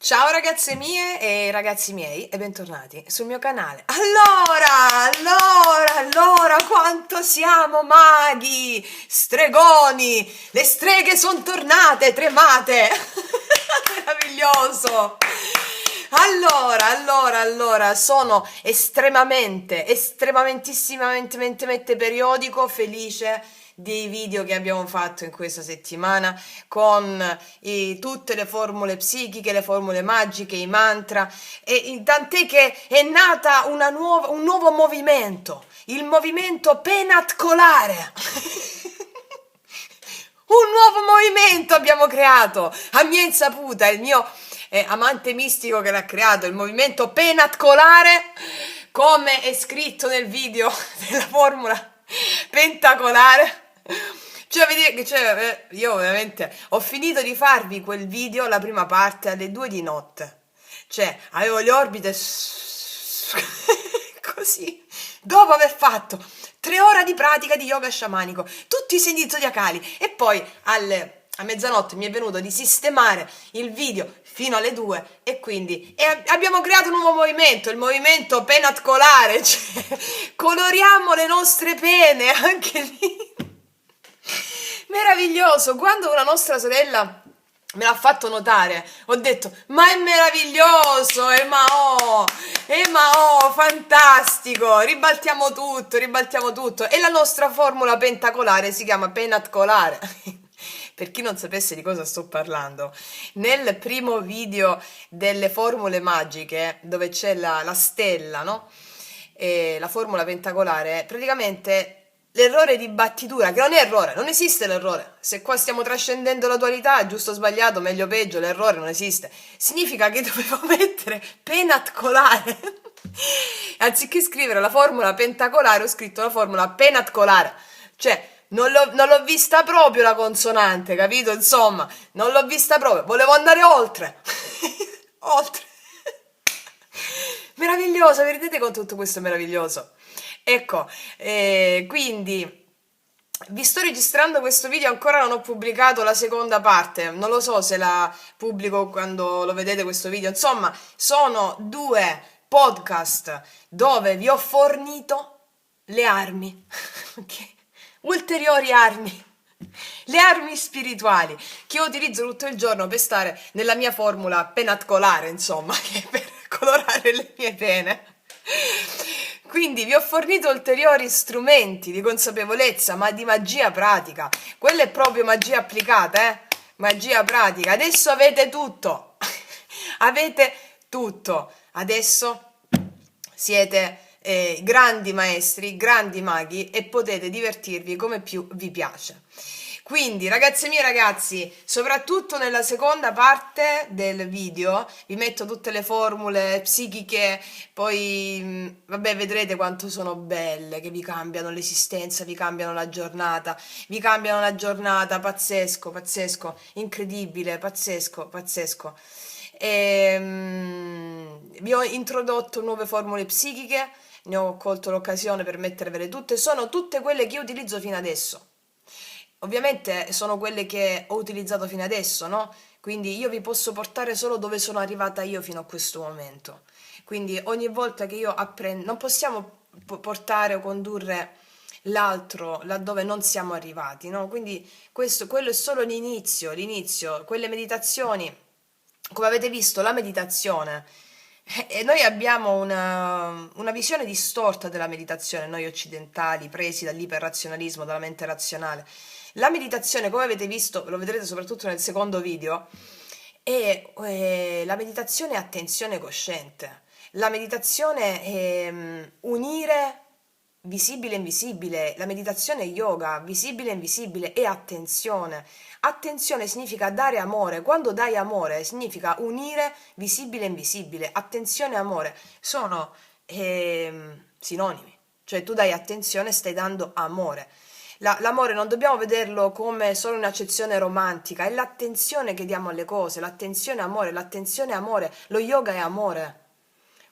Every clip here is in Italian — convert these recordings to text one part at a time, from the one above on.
Ciao ragazze mie e ragazzi miei e bentornati sul mio canale. Allora, quanto siamo maghi, stregoni, le streghe sono tornate, tremate, meraviglioso. Allora, sono estremamentamente periodico, felice dei video che abbiamo fatto in questa settimana con tutte le formule psichiche, le formule magiche, i mantra, tant'è che è nata un nuovo movimento, il movimento penatcolare. Un nuovo movimento abbiamo creato, a mia insaputa, il mio amante mistico che l'ha creato, il movimento penatcolare, come è scritto nel video della formula pentacolare. Io veramente ho finito di farvi quel video, la prima parte, alle 2 di notte. Cioè, avevo le orbite così, dopo aver fatto 3 ore di pratica di yoga sciamanico, tutti i segni zodiacali, e poi a mezzanotte mi è venuto di sistemare il video fino alle 2 e quindi abbiamo creato un nuovo movimento, il movimento penatcolare, cioè coloriamo le nostre pene anche lì. Meraviglioso, quando una nostra sorella me l'ha fatto notare, ho detto, ma è meraviglioso, fantastico, ribaltiamo tutto, e la nostra formula pentacolare si chiama penatcolare. Per chi non sapesse di cosa sto parlando, nel primo video delle formule magiche, dove c'è la stella, no? E la formula pentacolare, praticamente l'errore di battitura, che non è errore, non esiste l'errore. Se qua stiamo trascendendo la dualità, giusto o sbagliato, meglio o peggio, l'errore non esiste. Significa che dovevo mettere penatcolare. Anziché scrivere la formula pentacolare, ho scritto la formula penatcolare. Cioè, non l'ho vista proprio la consonante, capito? Insomma, non l'ho vista proprio. Volevo andare oltre. Oltre. Meraviglioso, vi rendete conto tutto questo è meraviglioso? Ecco, quindi vi sto registrando questo video, ancora non ho pubblicato la seconda parte, non lo so se la pubblico quando lo vedete questo video, insomma, sono 2 podcast dove vi ho fornito le armi, ok? Ulteriori armi, le armi spirituali che io utilizzo tutto il giorno per stare nella mia formula penatcolare, insomma, che è per colorare le mie pene. Quindi vi ho fornito ulteriori strumenti di consapevolezza, ma di magia pratica. Quella è proprio magia applicata, magia pratica. Adesso avete tutto. Avete tutto. Adesso siete grandi maestri, grandi maghi e potete divertirvi come più vi piace. Quindi, ragazze mie e ragazzi, soprattutto nella seconda parte del video vi metto tutte le formule psichiche, poi vabbè, vedrete quanto sono belle, che vi cambiano l'esistenza, vi cambiano la giornata, pazzesco, incredibile, pazzesco. Vi ho introdotto nuove formule psichiche, ne ho colto l'occasione per mettervele tutte, sono tutte quelle che io utilizzo fino adesso. Ovviamente sono quelle che ho utilizzato fino adesso, no? Quindi io vi posso portare solo dove sono arrivata io fino a questo momento. Quindi ogni volta che io apprendo, non possiamo portare o condurre l'altro laddove non siamo arrivati, no? Quindi quello è solo l'inizio, quelle meditazioni, come avete visto, la meditazione. E noi abbiamo una visione distorta della meditazione, noi occidentali, presi dall'iperrazionalismo, dalla mente razionale. La meditazione, come avete visto, lo vedrete soprattutto nel secondo video, la meditazione è attenzione cosciente. La meditazione è unire visibile e invisibile. La meditazione è yoga, visibile e invisibile, e attenzione. Attenzione significa dare amore. Quando dai amore significa unire visibile e invisibile. Attenzione e amore sono sinonimi. Cioè tu dai attenzione, stai dando amore. L'amore non dobbiamo vederlo come solo un'accezione romantica, è l'attenzione che diamo alle cose, l'attenzione è amore, lo yoga è amore.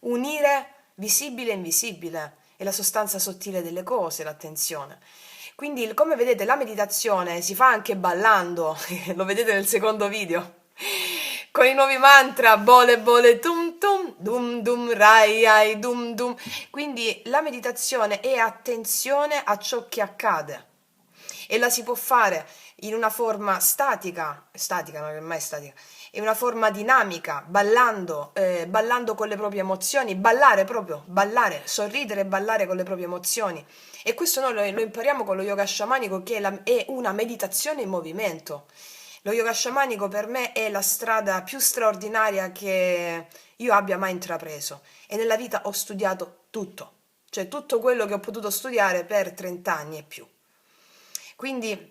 Unire visibile e invisibile è la sostanza sottile delle cose, l'attenzione. Quindi, come vedete, la meditazione si fa anche ballando, lo vedete nel secondo video. con i nuovi mantra, bole bole tum tum, dum dum rai ai dum dum. Quindi la meditazione è attenzione a ciò che accade e la si può fare in una forma statica non è mai statica, in una forma dinamica, ballando con le proprie emozioni, ballare proprio, ballare, sorridere e ballare con le proprie emozioni. E questo noi lo impariamo con lo yoga sciamanico, che è una meditazione in movimento. Lo yoga sciamanico per me è la strada più straordinaria che io abbia mai intrapreso e nella vita ho studiato tutto, cioè tutto quello che ho potuto studiare per 30 anni e più. Quindi,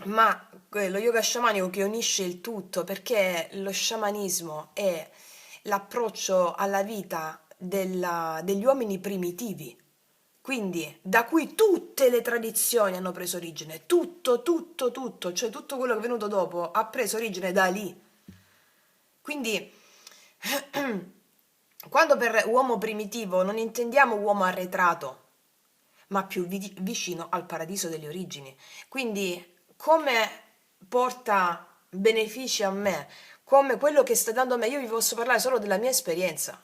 ma lo yoga sciamanico che unisce il tutto, perché lo sciamanismo è l'approccio alla vita degli uomini primitivi, quindi da cui tutte le tradizioni hanno preso origine, tutto, cioè tutto quello che è venuto dopo ha preso origine da lì. Quindi, quando per uomo primitivo non intendiamo uomo arretrato, ma più vicino al paradiso delle origini. Quindi, come porta benefici a me, come quello che sta dando a me, io vi posso parlare solo della mia esperienza.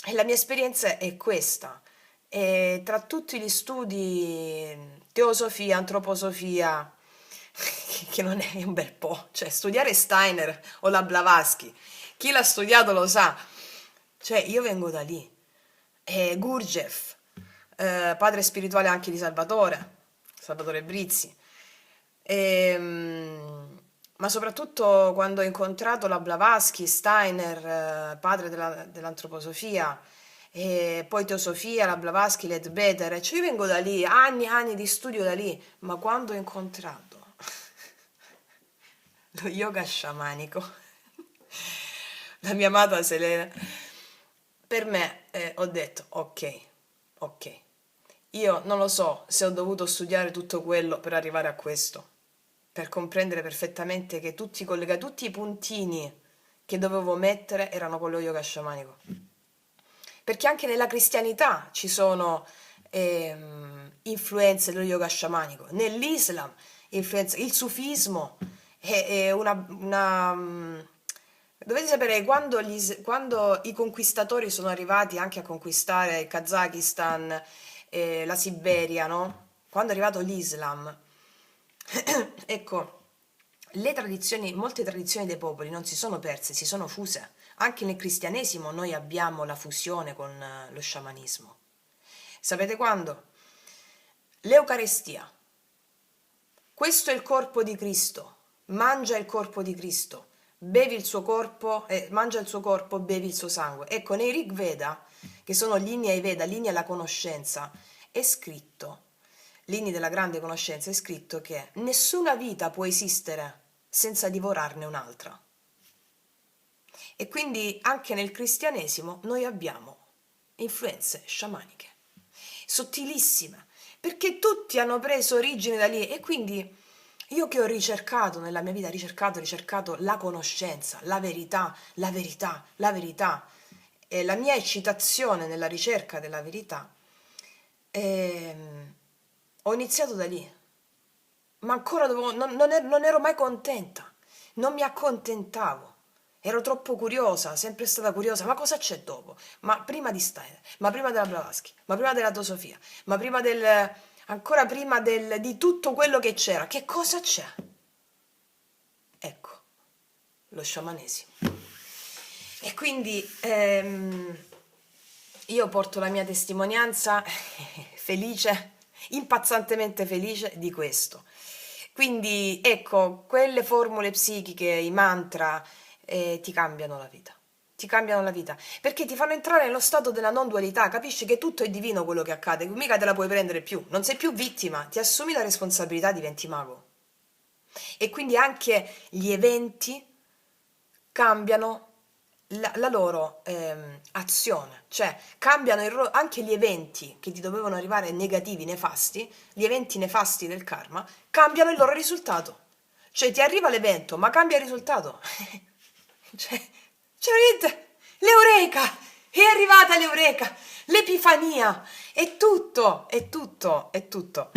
E la mia esperienza è questa. E tra tutti gli studi, teosofia, antroposofia, che non è un bel po', cioè studiare Steiner o la Blavatsky, chi l'ha studiato lo sa, cioè io vengo da lì. E Gurdjieff, padre spirituale anche di Salvatore Brizzi. Ma soprattutto quando ho incontrato la Blavatsky, Steiner, padre dell'antroposofia, e poi teosofia, la Blavatsky, Leadbetter, cioè io vengo da lì, anni e anni di studio da lì, ma quando ho incontrato lo yoga sciamanico, la mia amata Selena, per me ho detto ok, io non lo so se ho dovuto studiare tutto quello per arrivare a questo, per comprendere perfettamente che tutti i puntini che dovevo mettere erano con lo yoga sciamanico. Perché anche nella cristianità ci sono influenze dello yoga sciamanico, nell'Islam influenze, il sufismo è dovete sapere quando i conquistatori sono arrivati anche a conquistare il Kazakistan, la Siberia, no? Quando è arrivato l'Islam, ecco, molte tradizioni dei popoli non si sono perse, si sono fuse. Anche nel cristianesimo noi abbiamo la fusione con lo sciamanismo. Sapete quando? L'Eucarestia. Questo è il corpo di Cristo. Mangia il corpo di Cristo. Bevi il suo corpo, mangia il suo corpo, bevi il suo sangue. Ecco, nei Rig Veda, che sono gli inni ai Veda, gli inni alla conoscenza, è scritto, gli inni della grande conoscenza, è scritto che nessuna vita può esistere senza divorarne un'altra. E quindi anche nel cristianesimo noi abbiamo influenze sciamaniche, sottilissime, perché tutti hanno preso origine da lì. E quindi io che ho ricercato nella mia vita, ricercato la conoscenza, la verità, e la mia eccitazione nella ricerca della verità, ho iniziato da lì, ma ancora non ero mai contenta, non mi accontentavo. Ero troppo curiosa, sempre stata curiosa, ma cosa c'è dopo? Ma prima di Steiner, ma prima della Blavatsky, ma prima della Teosofia, ma prima ancora prima di tutto quello che c'era, che cosa c'è? Ecco, lo sciamanesimo. E quindi io porto la mia testimonianza felice, impazzantemente felice di questo. Quindi ecco, quelle formule psichiche, i mantra, ti cambiano la vita. Ti cambiano la vita perché ti fanno entrare nello stato della non dualità, capisci che tutto è divino quello che accade, mica te la puoi prendere più, non sei più vittima, ti assumi la responsabilità, diventi mago. E quindi anche gli eventi cambiano la loro azione, cioè cambiano anche gli eventi che ti dovevano arrivare negativi, nefasti, gli eventi nefasti del karma, cambiano il loro risultato. Cioè ti arriva l'evento, ma cambia il risultato. Cioè, vedete? L'eureka! È arrivata l'eureka! L'epifania! È tutto, è tutto, è tutto.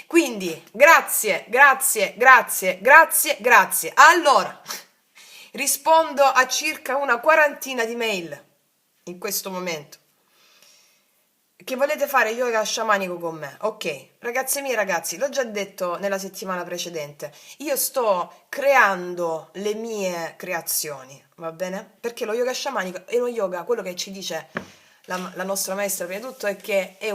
Quindi, grazie. Allora, rispondo a circa una quarantina di mail in questo momento. Che volete fare yoga sciamanico con me? Ok, ragazze mie, ragazzi, l'ho già detto nella settimana precedente, io sto creando le mie creazioni, va bene? Perché lo yoga sciamanico è uno yoga, quello che ci dice la nostra maestra prima di tutto è che è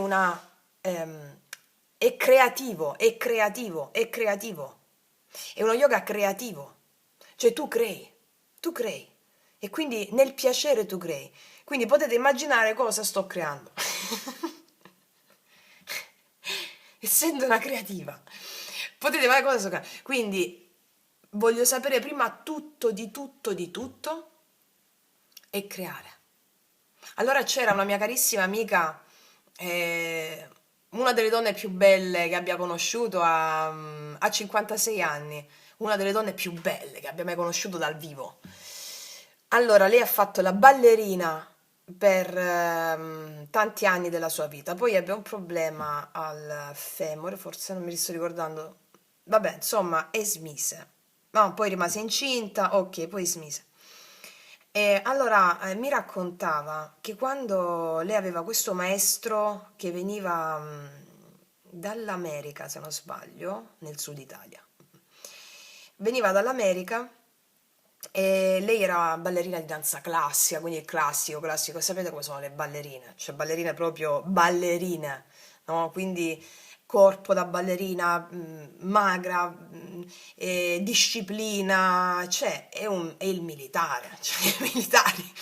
è creativo, è creativo, è creativo, è uno yoga creativo, cioè tu crei, e quindi nel piacere tu crei. Quindi potete immaginare cosa sto creando. Essendo una creativa, potete fare cosa sto creando. Quindi voglio sapere prima tutto di tutto di tutto e creare. Allora c'era una mia carissima amica, una delle donne più belle che abbia conosciuto a 56 anni, una delle donne più belle che abbia mai conosciuto dal vivo. Allora, lei ha fatto la ballerina per tanti anni della sua vita, poi ebbe un problema al femore, forse non mi sto ricordando, vabbè, insomma, e smise. No, poi rimase incinta, ok, poi smise. E allora mi raccontava che quando lei aveva questo maestro che veniva dall'America, se non sbaglio, nel sud Italia, veniva dall'America e lei era ballerina di danza classica, quindi il classico, classico. Sapete come sono le ballerine? Cioè ballerine proprio ballerine, no? Quindi corpo da ballerina, magra, disciplina, cioè è il militare, cioè i militari.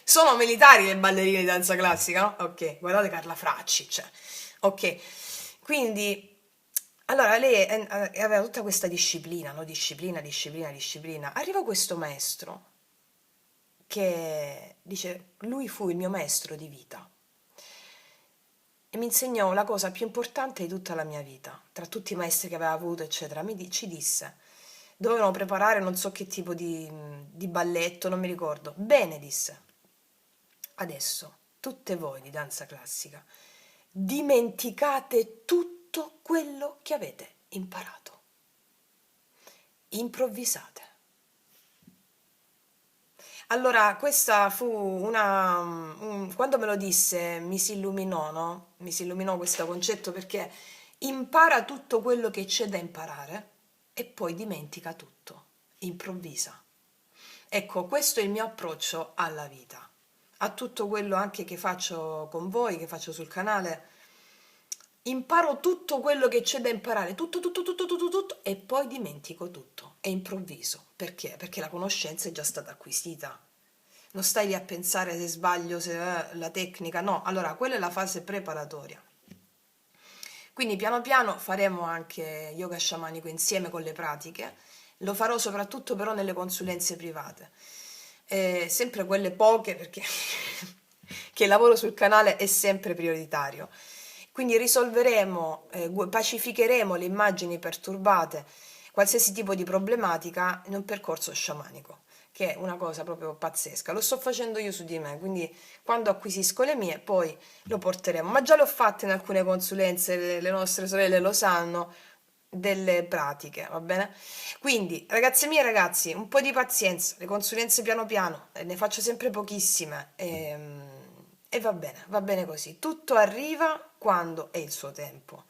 Sono militari le ballerine di danza classica, no? Ok, guardate Carla Fracci, cioè. Ok, quindi allora lei aveva tutta questa disciplina, no? Disciplina, disciplina, disciplina. Arriva questo maestro che dice, lui fu il mio maestro di vita e mi insegnò la cosa più importante di tutta la mia vita, tra tutti i maestri che aveva avuto, eccetera. Ci disse, dovevano preparare non so che tipo di balletto, non mi ricordo. Bene, disse, adesso tutte voi di danza classica dimenticate tutto quello che avete imparato. Improvvisate. Allora, questa fu quando me lo disse mi si illuminò, no? Mi si illuminò questo concetto perché impara tutto quello che c'è da imparare e poi dimentica tutto, improvvisa. Ecco, questo è il mio approccio alla vita, a tutto quello anche che faccio con voi, che faccio sul canale. Imparo tutto quello che c'è da imparare, tutto, tutto, tutto, tutto, tutto, e poi dimentico tutto, è improvviso. Perché? Perché la conoscenza è già stata acquisita. Non stai lì a pensare se sbaglio, se la tecnica, no. Allora, quella è la fase preparatoria. Quindi piano piano faremo anche yoga sciamanico insieme con le pratiche. Lo farò soprattutto però nelle consulenze private. Sempre quelle poche perché che il lavoro sul canale è sempre prioritario. Quindi risolveremo, pacificheremo le immagini perturbate, qualsiasi tipo di problematica in un percorso sciamanico, che è una cosa proprio pazzesca. Lo sto facendo io su di me, quindi quando acquisisco le mie poi lo porteremo. Ma già l'ho fatto in alcune consulenze, le nostre sorelle lo sanno, delle pratiche, va bene? Quindi, ragazze mie e ragazzi, un po' di pazienza, le consulenze piano piano, ne faccio sempre pochissime. E va bene così. Tutto arriva quando è il suo tempo.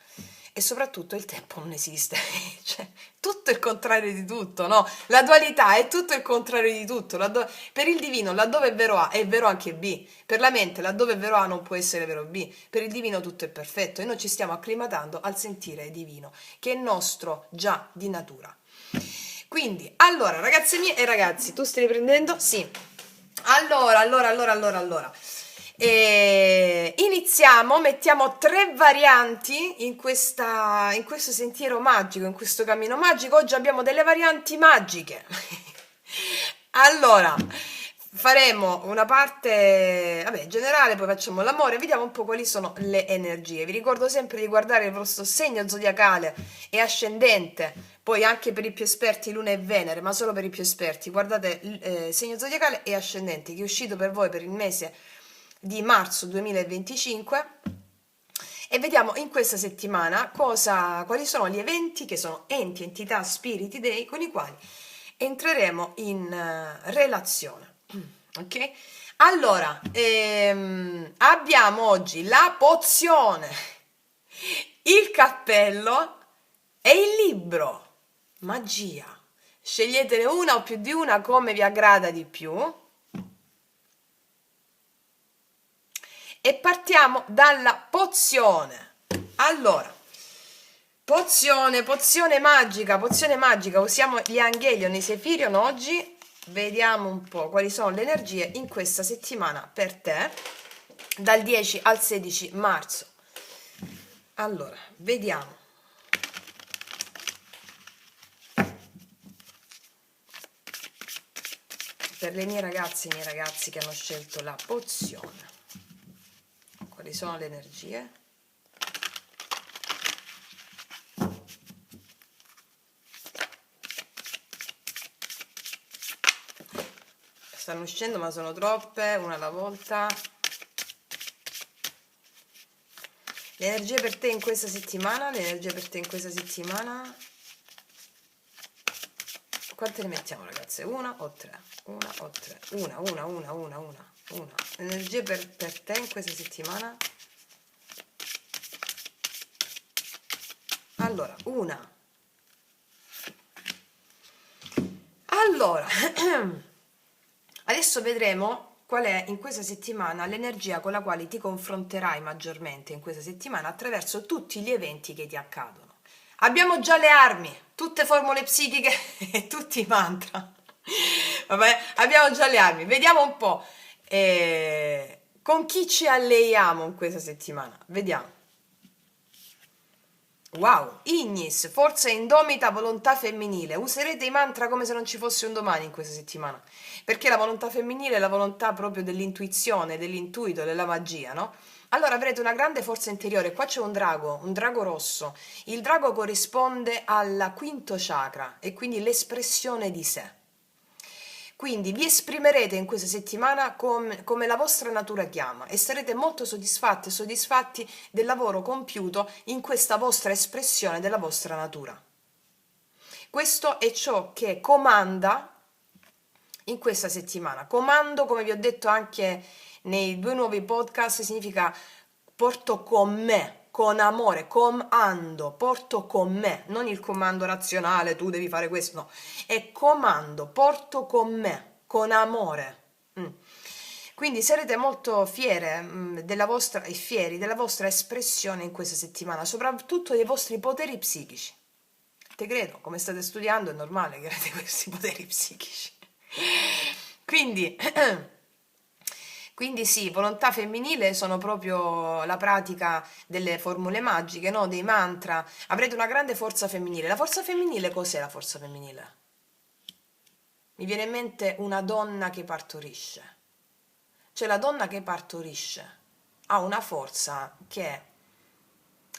E soprattutto il tempo non esiste, cioè tutto è il contrario di tutto, no? La dualità è tutto il contrario di tutto. Per il divino, laddove è vero A, è vero anche B. Per la mente, laddove è vero A, non può essere vero B. Per il divino tutto è perfetto e noi ci stiamo acclimatando al sentire divino, che è nostro già di natura. Quindi, allora, ragazze mie e ragazzi, tu stai riprendendo? Sì. Allora. Iniziamo, mettiamo 3 varianti in questo sentiero magico, in questo cammino magico. Oggi abbiamo delle varianti magiche. Allora, faremo una parte, vabbè, generale, poi facciamo l'amore, vediamo un po' quali sono le energie. Vi ricordo sempre di guardare il vostro segno zodiacale e ascendente, poi anche per i più esperti Luna e Venere, ma solo per i più esperti. Guardate segno zodiacale e ascendente che è uscito per voi per il mese di marzo 2025 e vediamo in questa settimana quali sono gli eventi che sono enti, entità, spiriti, dei con i quali entreremo in relazione. Ok? Allora, abbiamo oggi la pozione, il cappello e il libro. Magia. Sceglietene una o più di una come vi aggrada di più. E partiamo dalla pozione. Allora, pozione magica, usiamo gli Angelion, i Sefirion oggi. Vediamo un po' quali sono le energie in questa settimana per te, dal 10 al 16 marzo. Allora, vediamo. Per le mie ragazze e i miei ragazzi che hanno scelto la pozione, quali sono le energie? Stanno uscendo ma sono troppe, una alla volta. Le energie per te in questa settimana, Quante ne mettiamo ragazze? Una o tre? Una o tre? Una. Le energie per te in questa settimana? Allora, una. Allora, adesso vedremo qual è in questa settimana l'energia con la quale ti confronterai maggiormente in questa settimana attraverso tutti gli eventi che ti accadono. Abbiamo già le armi, tutte formule psichiche e tutti i mantra. Vabbè, abbiamo già le armi. Vediamo un po' con chi ci alleiamo in questa settimana. Vediamo. Wow, Ignis, forza indomita, volontà femminile. Userete i mantra come se non ci fosse un domani in questa settimana. Perché la volontà femminile è la volontà proprio dell'intuizione, dell'intuito, della magia, no? Allora avrete una grande forza interiore. Qua c'è un drago rosso. Il drago corrisponde al quinto chakra e quindi l'espressione di sé. Quindi vi esprimerete in questa settimana come la vostra natura chiama e sarete molto soddisfatti e soddisfatti del lavoro compiuto in questa vostra espressione della vostra natura. Questo è ciò che comanda in questa settimana. Comando, come vi ho detto anche nei 2 nuovi podcast, significa porto con me, con amore, comando, porto con me, non il comando razionale, tu devi fare questo, no, è comando, porto con me, con amore. Quindi sarete molto fiere della vostra, e fieri della vostra espressione in questa settimana, soprattutto dei vostri poteri psichici. Te credo, come state studiando è normale che avete questi poteri psichici. Quindi, quindi sì, volontà femminile sono proprio la pratica delle formule magiche, no? Dei mantra. Avrete una grande forza femminile. La forza femminile cos'è la forza femminile? Mi viene in mente una donna che partorisce. Cioè la donna che partorisce ha una forza che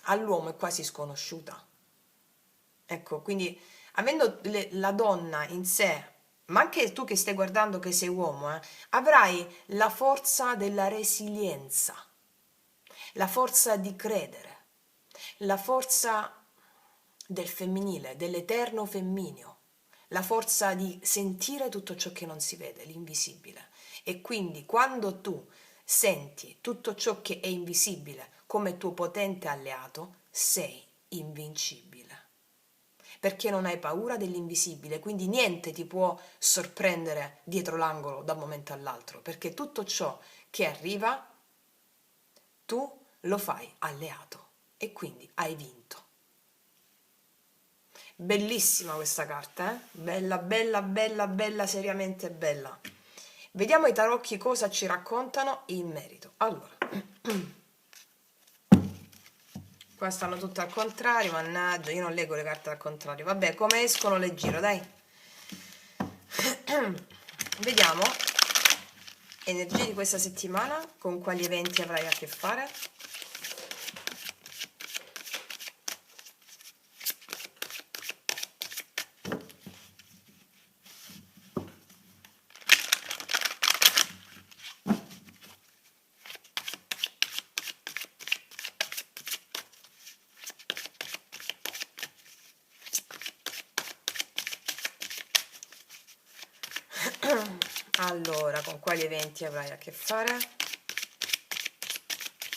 all'uomo è quasi sconosciuta. Ecco, quindi avendo la donna in sé, ma anche tu che stai guardando che sei uomo, avrai la forza della resilienza, la forza di credere, la forza del femminile, dell'eterno femmineo, la forza di sentire tutto ciò che non si vede, l'invisibile. E quindi quando tu senti tutto ciò che è invisibile come tuo potente alleato, sei invincibile. Perché non hai paura dell'invisibile, quindi niente ti può sorprendere dietro l'angolo da un momento all'altro, perché tutto ciò che arriva tu lo fai alleato e quindi hai vinto. Bellissima questa carta, bella, bella, bella, bella, seriamente bella. Vediamo i tarocchi cosa ci raccontano in merito. Allora, qua stanno tutte al contrario, mannaggia, io non leggo le carte al contrario. Vabbè, come escono le giro, dai. Vediamo energie di questa settimana, con quali eventi avrai a che fare. Allora, con quali eventi avrai a che fare?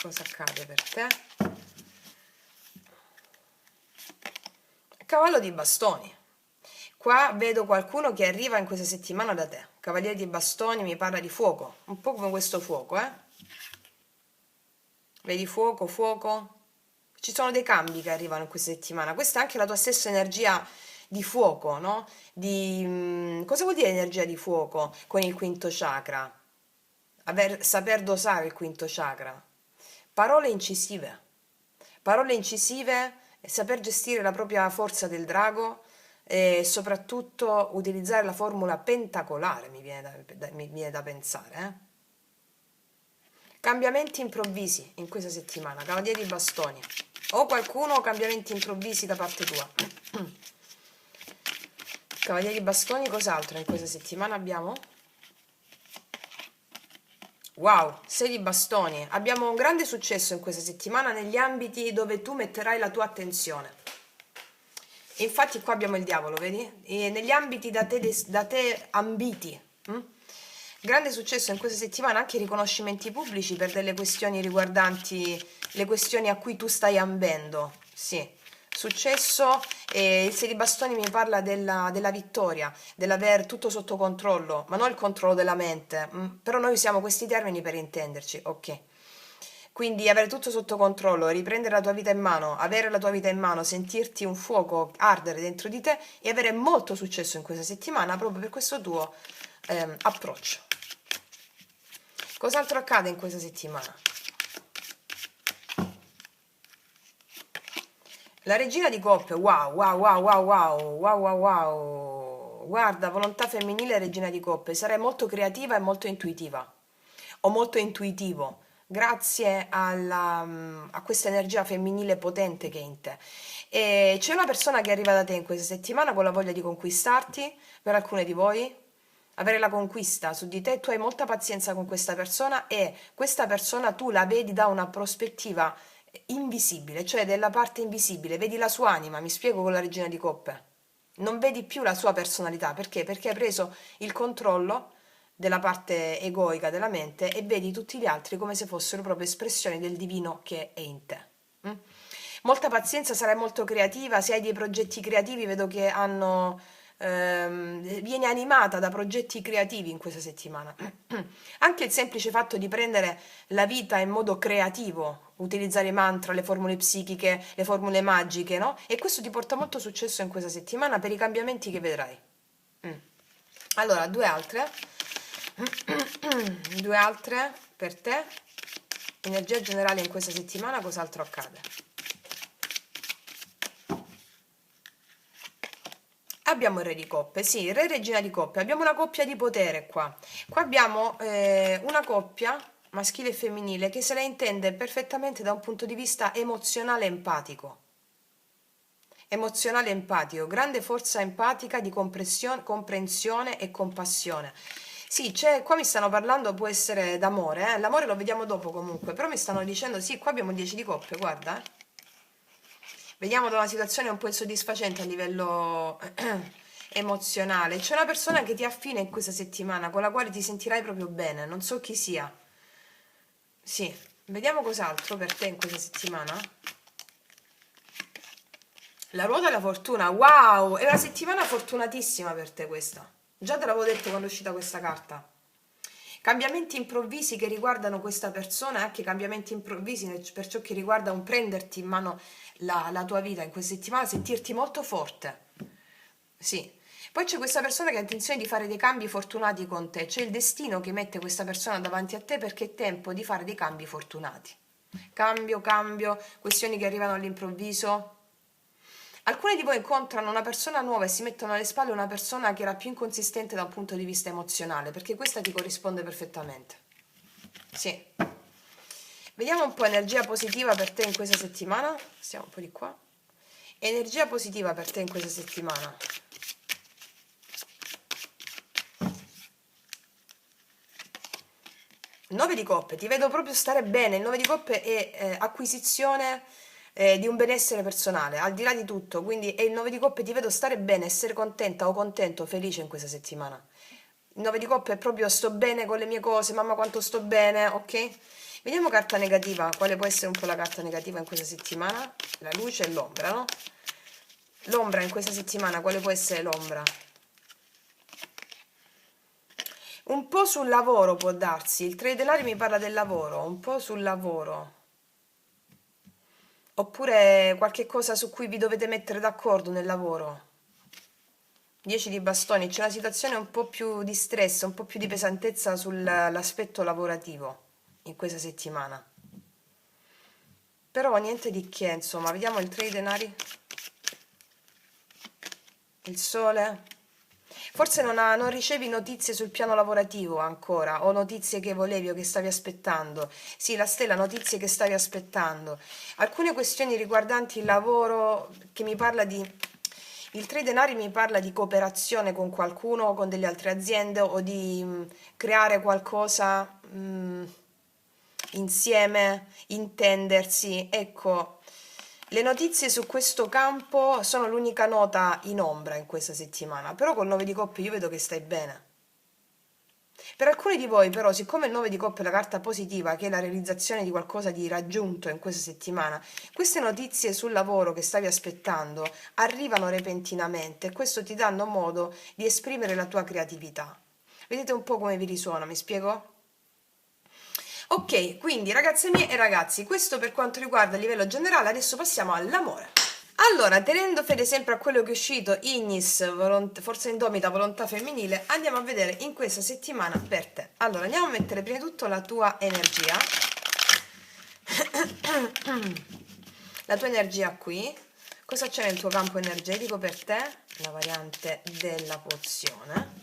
Cosa accade per te? Cavallo di bastoni. Qua vedo qualcuno che arriva in questa settimana da te. Cavaliere di bastoni mi parla di fuoco, un po' come questo fuoco, eh? Vedi fuoco, fuoco? Ci sono dei cambi che arrivano in questa settimana. Questa è anche la tua stessa energia di fuoco, no? Cosa vuol dire energia di fuoco con il quinto chakra? Saper dosare il quinto chakra. Parole incisive. Parole incisive, saper gestire la propria forza del drago e soprattutto utilizzare la formula pentacolare, mi viene da pensare, eh? Cambiamenti improvvisi in questa settimana, cavaliere di bastoni. O qualcuno o cambiamenti improvvisi da parte tua. Cavaliere di bastoni, cos'altro in questa settimana abbiamo? Wow, 6 di bastoni. Abbiamo un grande successo in questa settimana negli ambiti dove tu metterai la tua attenzione. Infatti qua abbiamo il diavolo, vedi? E negli ambiti da te ambiti. Grande successo in questa settimana anche riconoscimenti pubblici per delle questioni riguardanti le questioni a cui tu stai ambendo. Sì, successo e il 6 di bastoni mi parla della vittoria, dell'aver tutto sotto controllo, ma non il controllo della mente. Però noi usiamo questi termini per intenderci, ok? Quindi avere tutto sotto controllo, riprendere la tua vita in mano, avere la tua vita in mano, sentirti un fuoco ardere dentro di te e avere molto successo in questa settimana proprio per questo tuo approccio. Cos'altro accade in questa settimana? La regina di coppe, wow, wow, wow, wow, wow, wow, wow, wow. Guarda, volontà femminile, regina di coppe, sarai molto creativa e molto intuitiva, o molto intuitivo, grazie a questa energia femminile potente che è in te. E c'è una persona che arriva da te in questa settimana con la voglia di conquistarti, per alcune di voi, avere la conquista su di te, tu hai molta pazienza con questa persona e questa persona tu la vedi da una prospettiva invisibile, cioè della parte invisibile, vedi la sua anima, mi spiego con la regina di coppe. Non vedi più la sua personalità, perché? Perché hai preso il controllo della parte egoica della mente e vedi tutti gli altri come se fossero proprio espressioni del divino che è in te. Mm? Molta pazienza, sarai molto creativa, se hai dei progetti creativi vedo che vieni animata da progetti creativi in questa settimana. Anche il semplice fatto di prendere la vita in modo creativo, utilizzare i mantra, le formule psichiche, le formule magiche, no? E questo ti porta molto successo in questa settimana per i cambiamenti che vedrai. Mm. Allora, due altre. Due altre per te. Energia generale in questa settimana, cos'altro accade? Abbiamo il re di coppe, sì, re e regina di coppe, abbiamo una coppia di potere qua. Qua abbiamo una coppia maschile e femminile che se la intende perfettamente da un punto di vista emozionale e empatico. Emozionale e empatico, grande forza empatica di comprensione e compassione. Sì, qua mi stanno parlando, può essere d'amore, l'amore lo vediamo dopo comunque, però mi stanno dicendo, sì, qua abbiamo 10 di coppe, guarda, Veniamo da una situazione un po' insoddisfacente a livello emozionale. C'è una persona che ti affina in questa settimana, con la quale ti sentirai proprio bene, non so chi sia. Sì, vediamo cos'altro per te in questa settimana. La ruota della fortuna, wow, è una settimana fortunatissima per te questa. Già te l'avevo detto quando è uscita questa carta. Cambiamenti improvvisi che riguardano questa persona e anche cambiamenti improvvisi per ciò che riguarda un prenderti in mano la tua vita in questa settimana, sentirti molto forte. Sì. Poi c'è questa persona che ha intenzione di fare dei cambi fortunati con te. C'è il destino che mette questa persona davanti a te perché è tempo di fare dei cambi fortunati. Cambio, questioni che arrivano all'improvviso. Alcuni di voi incontrano una persona nuova e si mettono alle spalle una persona che era più inconsistente da un punto di vista emozionale, perché questa ti corrisponde perfettamente. Sì. Vediamo un po' energia positiva per te in questa settimana. Stiamo un po' di qua. Energia positiva per te in questa settimana. Nove di coppe, ti vedo proprio stare bene. Il 9 di coppe è acquisizione di un benessere personale, al di là di tutto. Quindi è il 9 di coppe, ti vedo stare bene, essere contenta o contento, felice in questa settimana. Il 9 di coppe è proprio sto bene con le mie cose, mamma quanto sto bene, ok? Vediamo carta negativa, quale può essere un po' la carta negativa in questa settimana? La luce e l'ombra, no? L'ombra in questa settimana, quale può essere l'ombra? Un po' sul lavoro può darsi, il 3 di denari mi parla del lavoro, un po' sul lavoro. Oppure qualche cosa su cui vi dovete mettere d'accordo nel lavoro. 10 di bastoni, c'è una situazione un po' più di stress, un po' più di pesantezza sull'aspetto lavorativo in questa settimana. Però niente di che, insomma, vediamo il 3 di denari. Il sole. Forse non ricevi notizie sul piano lavorativo ancora, o notizie che volevi o che stavi aspettando. Sì, la stella, notizie che stavi aspettando. Alcune questioni riguardanti il lavoro che mi parla di... Il 3 denari mi parla di cooperazione con qualcuno o con delle altre aziende o di creare qualcosa insieme, intendersi. Ecco, le notizie su questo campo sono l'unica nota in ombra in questa settimana, però col 9 di coppe io vedo che stai bene. Per alcuni di voi, però, siccome il 9 di coppe è la carta positiva, che è la realizzazione di qualcosa di raggiunto in questa settimana, queste notizie sul lavoro che stavi aspettando arrivano repentinamente e questo ti danno modo di esprimere la tua creatività. Vedete un po' come vi risuona, mi spiego? Ok, quindi ragazze mie e ragazzi, questo per quanto riguarda il livello generale, adesso passiamo all'amore. Allora, tenendo fede sempre a quello che è uscito, Ignis, Forza Indomita, Volontà Femminile, andiamo a vedere in questa settimana per te. Allora, andiamo a mettere prima di tutto la tua energia. La tua energia qui. Cosa c'è nel tuo campo energetico per te? La variante della pozione.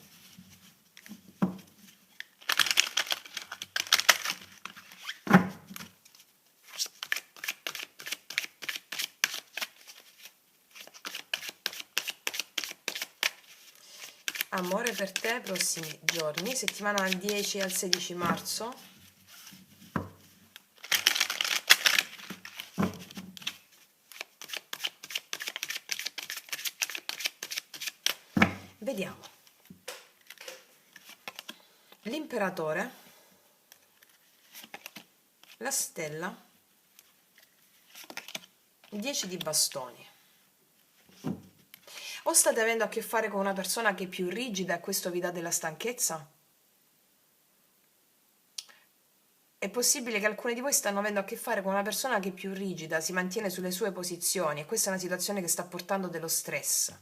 Amore per te, prossimi giorni, settimana dal 10 al 16 marzo. Vediamo. L'imperatore, la stella, 10 di bastoni. O state avendo a che fare con una persona che è più rigida e questo vi dà della stanchezza? È possibile che alcuni di voi stanno avendo a che fare con una persona che è più rigida, si mantiene sulle sue posizioni e questa è una situazione che sta portando dello stress.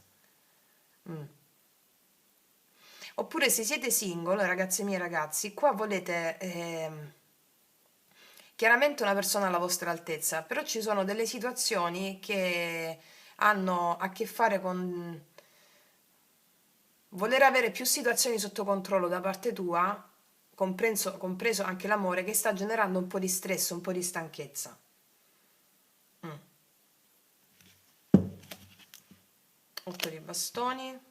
Oppure se siete single, ragazze mie e ragazzi, qua volete chiaramente una persona alla vostra altezza, però ci sono delle situazioni che hanno a che fare con voler avere più situazioni sotto controllo da parte tua, compreso anche l'amore, che sta generando un po' di stress, un po' di stanchezza. 8 di bastoni.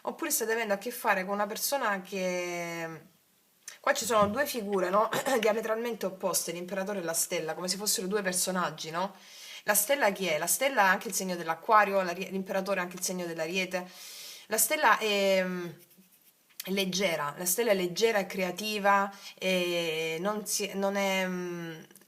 Oppure state avendo a che fare con una persona che... Qua ci sono due figure, no? Diametralmente opposte, l'imperatore e la stella, come se fossero due personaggi, no? La stella chi è? La stella ha anche il segno dell'acquario, l'imperatore ha anche il segno dell'ariete. La stella è leggera, la stella è leggera e creativa e non è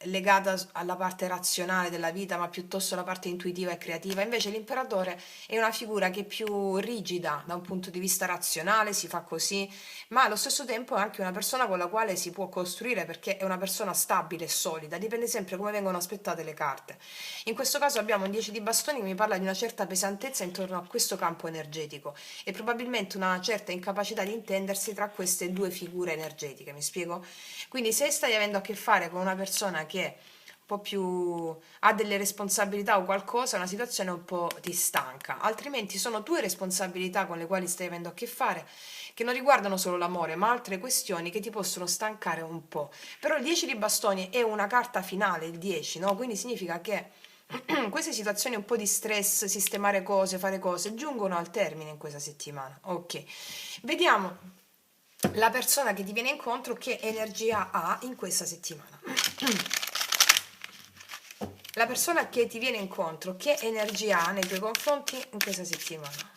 legata alla parte razionale della vita, ma piuttosto alla parte intuitiva e creativa. Invece l'imperatore è una figura che è più rigida da un punto di vista razionale, si fa così, ma allo stesso tempo è anche una persona con la quale si può costruire perché è una persona stabile e solida, dipende sempre come vengono aspettate le carte. In questo caso abbiamo un 10 di bastoni che mi parla di una certa pesantezza intorno a questo campo energetico e probabilmente una certa incapacità di intendersi tra queste due figure energetiche, mi spiego? Quindi se stai avendo a che fare con una persona che un po' più ha delle responsabilità o qualcosa, una situazione un po' ti stanca, altrimenti sono tue responsabilità con le quali stai avendo a che fare che non riguardano solo l'amore, ma altre questioni che ti possono stancare un po'. Però il 10 di bastoni è una carta finale, il 10, no? Quindi significa che queste situazioni un po' di stress, sistemare cose, fare cose, giungono al termine in questa settimana. Ok, vediamo la persona che ti viene incontro che energia ha in questa settimana. La persona che ti viene incontro che energia ha nei tuoi confronti in questa settimana.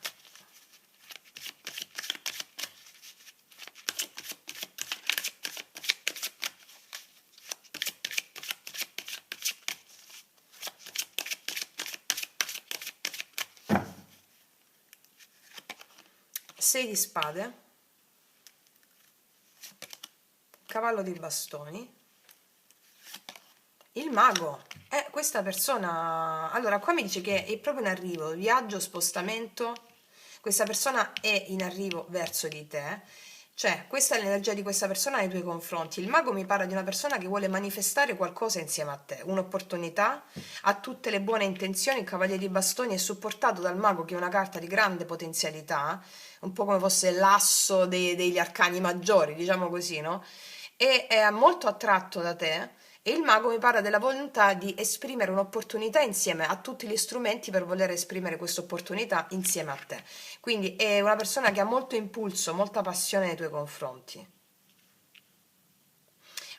6 di spade, cavallo di bastoni, il mago. Questa persona, allora qua mi dice che è proprio in arrivo, viaggio, spostamento, questa persona è in arrivo verso di te, cioè questa è l'energia di questa persona nei tuoi confronti. Il mago mi parla di una persona che vuole manifestare qualcosa insieme a te, un'opportunità, ha tutte le buone intenzioni. Il cavaliere di bastoni è supportato dal mago, che è una carta di grande potenzialità, un po' come fosse l'asso degli arcani maggiori, diciamo così, no? E è molto attratto da te. E il mago mi parla della volontà di esprimere un'opportunità insieme a tutti gli strumenti per voler esprimere questa opportunità insieme a te. Quindi è una persona che ha molto impulso, molta passione nei tuoi confronti.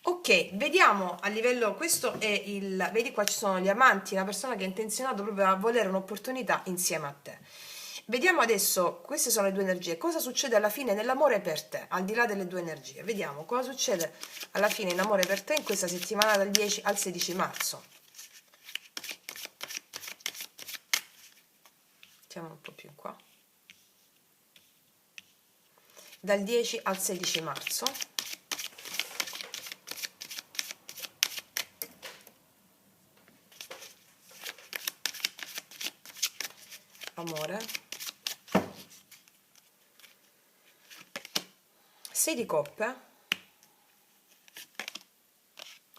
Ok, vediamo a livello, questo è il, vedi qua ci sono gli amanti, una persona che è intenzionata proprio a volere un'opportunità insieme a te. Vediamo adesso, queste sono le due energie, cosa succede alla fine nell'amore per te, al di là delle due energie. Vediamo cosa succede alla fine in amore per te in questa settimana dal 10 al 16 marzo. Mettiamo un po' più qua. Dal 10 al 16 marzo. Amore. 6 di coppe,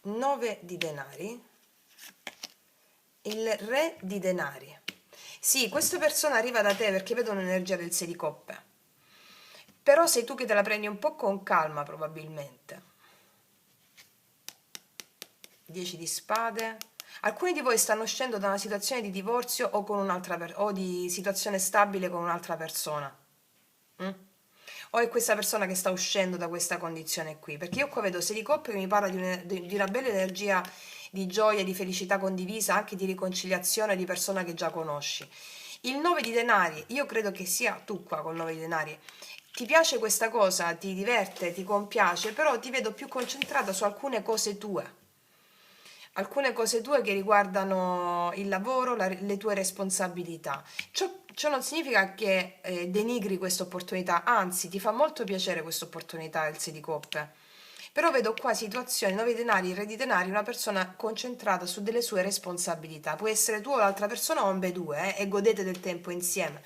9 di denari, il re di denari. Sì, questa persona arriva da te perché vedo un'energia del 6 di coppe, però sei tu che te la prendi un po' con calma probabilmente. 10 di spade. Alcuni di voi stanno uscendo da una situazione di divorzio o con un'altra o di situazione stabile con un'altra persona. O è questa persona che sta uscendo da questa condizione qui? Perché io qua vedo 6 di coppe che mi parla di una bella energia di gioia, di felicità condivisa, anche di riconciliazione di persona che già conosci. Il 9 di denari, io credo che sia tu qua col 9 di denari. Ti piace questa cosa, ti diverte, ti compiace, però ti vedo più concentrata su alcune cose tue. Alcune cose tue che riguardano il lavoro, le tue responsabilità. Ciò non significa che denigri questa opportunità, anzi ti fa molto piacere questa opportunità, il 6 di coppe. Però vedo qua situazioni, 9 denari, re di denari, una persona concentrata su delle sue responsabilità. Può essere tu o l'altra persona o ambedue, e godete del tempo insieme.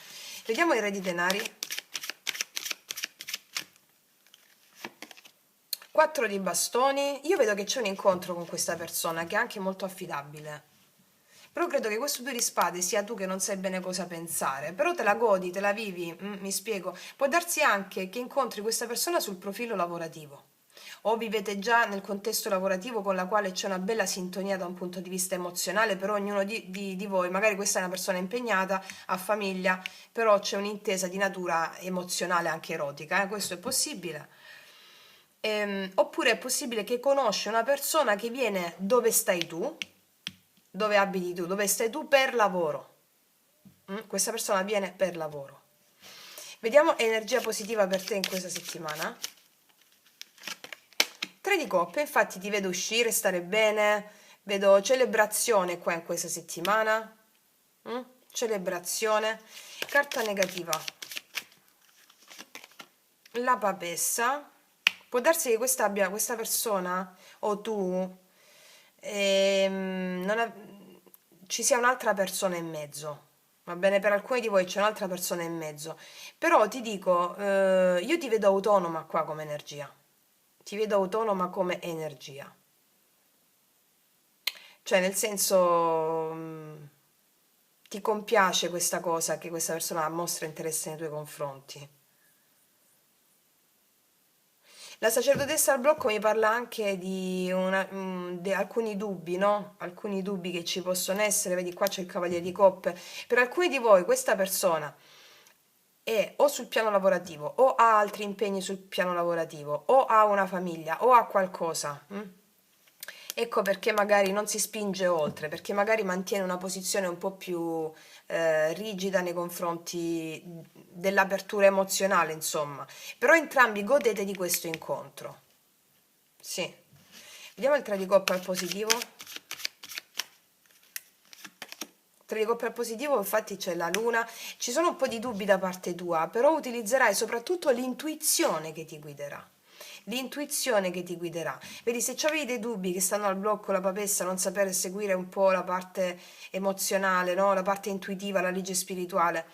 Vediamo il re di denari. 4 di bastoni. Io vedo che c'è un incontro con questa persona che è anche molto affidabile. Però credo che questo 2 di spade sia tu che non sai bene cosa pensare, però te la godi, te la vivi, mi spiego. Può darsi anche che incontri questa persona sul profilo lavorativo, o vivete già nel contesto lavorativo con la quale c'è una bella sintonia da un punto di vista emozionale per ognuno di voi. Magari questa è una persona impegnata, ha famiglia, però c'è un'intesa di natura emozionale, anche erotica, questo è possibile. Oppure è possibile che conosci una persona che viene dove stai tu, dove abiti tu, dove stai tu per lavoro. Questa persona viene per lavoro. Vediamo energia positiva per te in questa settimana. 3 di coppe, infatti ti vedo uscire, stare bene, vedo celebrazione qua in questa settimana. Celebrazione. Carta negativa. La papessa. Può darsi che questa persona o tu ci sia un'altra persona in mezzo. Va bene, per alcuni di voi c'è un'altra persona in mezzo. Però ti dico, io ti vedo autonoma qua come energia. Ti vedo autonoma come energia. Cioè, nel senso, ti compiace questa cosa che questa persona mostra interesse nei tuoi confronti. La sacerdotessa al blocco mi parla anche di alcuni dubbi, no? Alcuni dubbi che ci possono essere. Vedi, qua c'è il cavaliere di coppe. Per alcuni di voi questa persona è o sul piano lavorativo, o ha altri impegni sul piano lavorativo, o ha una famiglia, o ha qualcosa. Ecco perché magari non si spinge oltre, perché magari mantiene una posizione un po' più rigida nei confronti dell'apertura emozionale, insomma. Però entrambi godete di questo incontro. Sì. Vediamo il 3 di coppa al positivo. 3 3 di coppe al positivo, infatti c'è la luna. Ci sono un po' di dubbi da parte tua, però utilizzerai soprattutto l'intuizione che ti guiderà. L'intuizione che ti guiderà. Vedi, se c'avevi dei dubbi che stanno al blocco, la papessa, non sapere seguire un po' la parte emozionale, no? La parte intuitiva, la legge spirituale.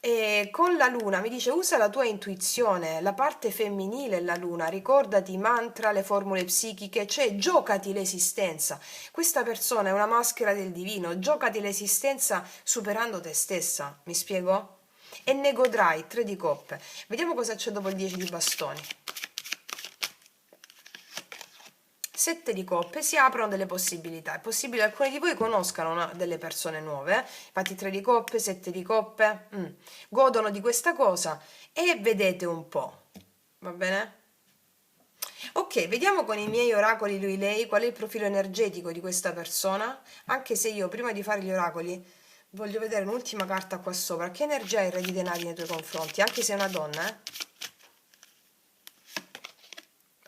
E con la luna mi dice usa la tua intuizione, la parte femminile è la luna, ricordati i mantra, le formule psichiche, cioè giocati l'esistenza. Questa persona è una maschera del divino, giocati l'esistenza superando te stessa, mi spiego? E ne godrai 3 di coppe. Vediamo cosa c'è dopo il 10 di bastoni. 7 di coppe, si aprono delle possibilità. È possibile che alcuni di voi conoscano delle persone nuove, infatti 3 di coppe, 7 di coppe, godono di questa cosa e vedete un po', va bene? Ok, vediamo con i miei oracoli lui-lei qual è il profilo energetico di questa persona, anche se io prima di fare gli oracoli voglio vedere un'ultima carta qua sopra. Che energia ha il re di denari nei tuoi confronti, anche se è una donna, eh?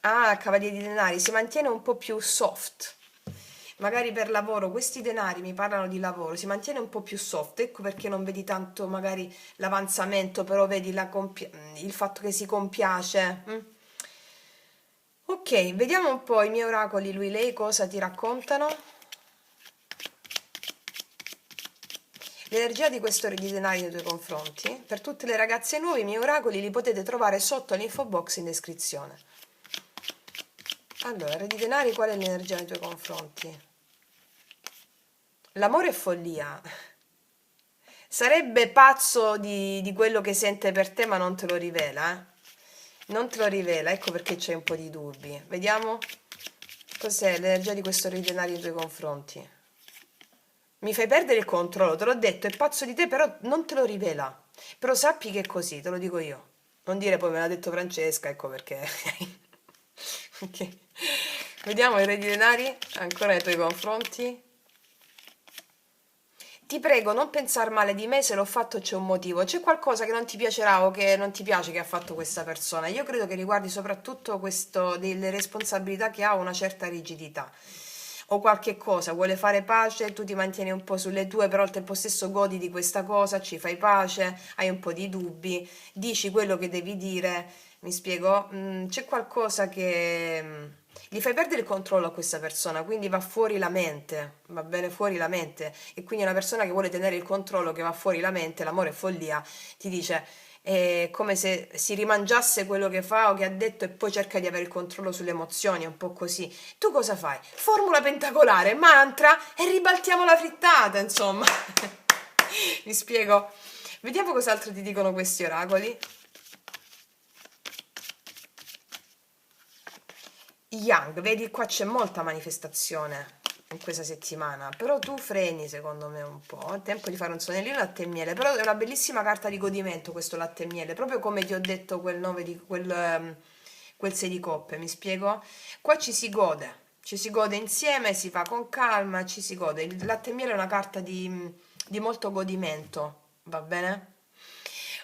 Ah, cavaliere di denari, si mantiene un po' più soft. Magari per lavoro, questi denari mi parlano di lavoro, si mantiene un po' più soft, ecco perché non vedi tanto magari l'avanzamento, però vedi il fatto che si compiace. Ok, vediamo un po' i miei oracoli, lui, lei, cosa ti raccontano. L'energia di questo re di denari nei tuoi confronti. Per tutte le ragazze nuove, i miei oracoli li potete trovare sotto l'info box in descrizione. Allora, re di denari, qual è l'energia nei tuoi confronti? L'amore è follia. Sarebbe pazzo di quello che sente per te, ma non te lo rivela, eh? Non te lo rivela, ecco perché c'è un po' di dubbi. Vediamo cos'è l'energia di questo re di denari nei tuoi confronti. Mi fai perdere il controllo, te l'ho detto, è pazzo di te, però non te lo rivela. Però sappi che è così, te lo dico io. Non dire poi me l'ha detto Francesca, ecco perché. Ok. Vediamo il re di denari ancora nei tuoi confronti. Ti prego, non pensare male di me, se l'ho fatto c'è un motivo. C'è qualcosa che non ti piacerà o che non ti piace che ha fatto questa persona. Io credo che riguardi soprattutto questo delle responsabilità che ha una certa rigidità. O qualche cosa, vuole fare pace, tu ti mantieni un po' sulle tue, però al tempo stesso godi di questa cosa, ci fai pace, hai un po' di dubbi, dici quello che devi dire, mi spiego? C'è qualcosa che gli fai perdere il controllo a questa persona, quindi va fuori la mente, va bene fuori la mente, e quindi una persona che vuole tenere il controllo, che va fuori la mente, l'amore è follia, ti dice è come se si rimangiasse quello che fa o che ha detto e poi cerca di avere il controllo sulle emozioni, è un po' così. Tu cosa fai? Formula pentacolare, mantra e ribaltiamo la frittata, insomma. Mi spiego? Vediamo cos'altro ti dicono questi oracoli. Yang, vedi qua c'è molta manifestazione in questa settimana, però tu freni secondo me un po', è tempo di fare un sonnellino latte e miele, però è una bellissima carta di godimento questo latte e miele, proprio come ti ho detto quel 9 di quel 6 di coppe, mi spiego? Qua ci si gode insieme, si fa con calma, ci si gode. Il latte e miele è una carta di molto godimento, va bene?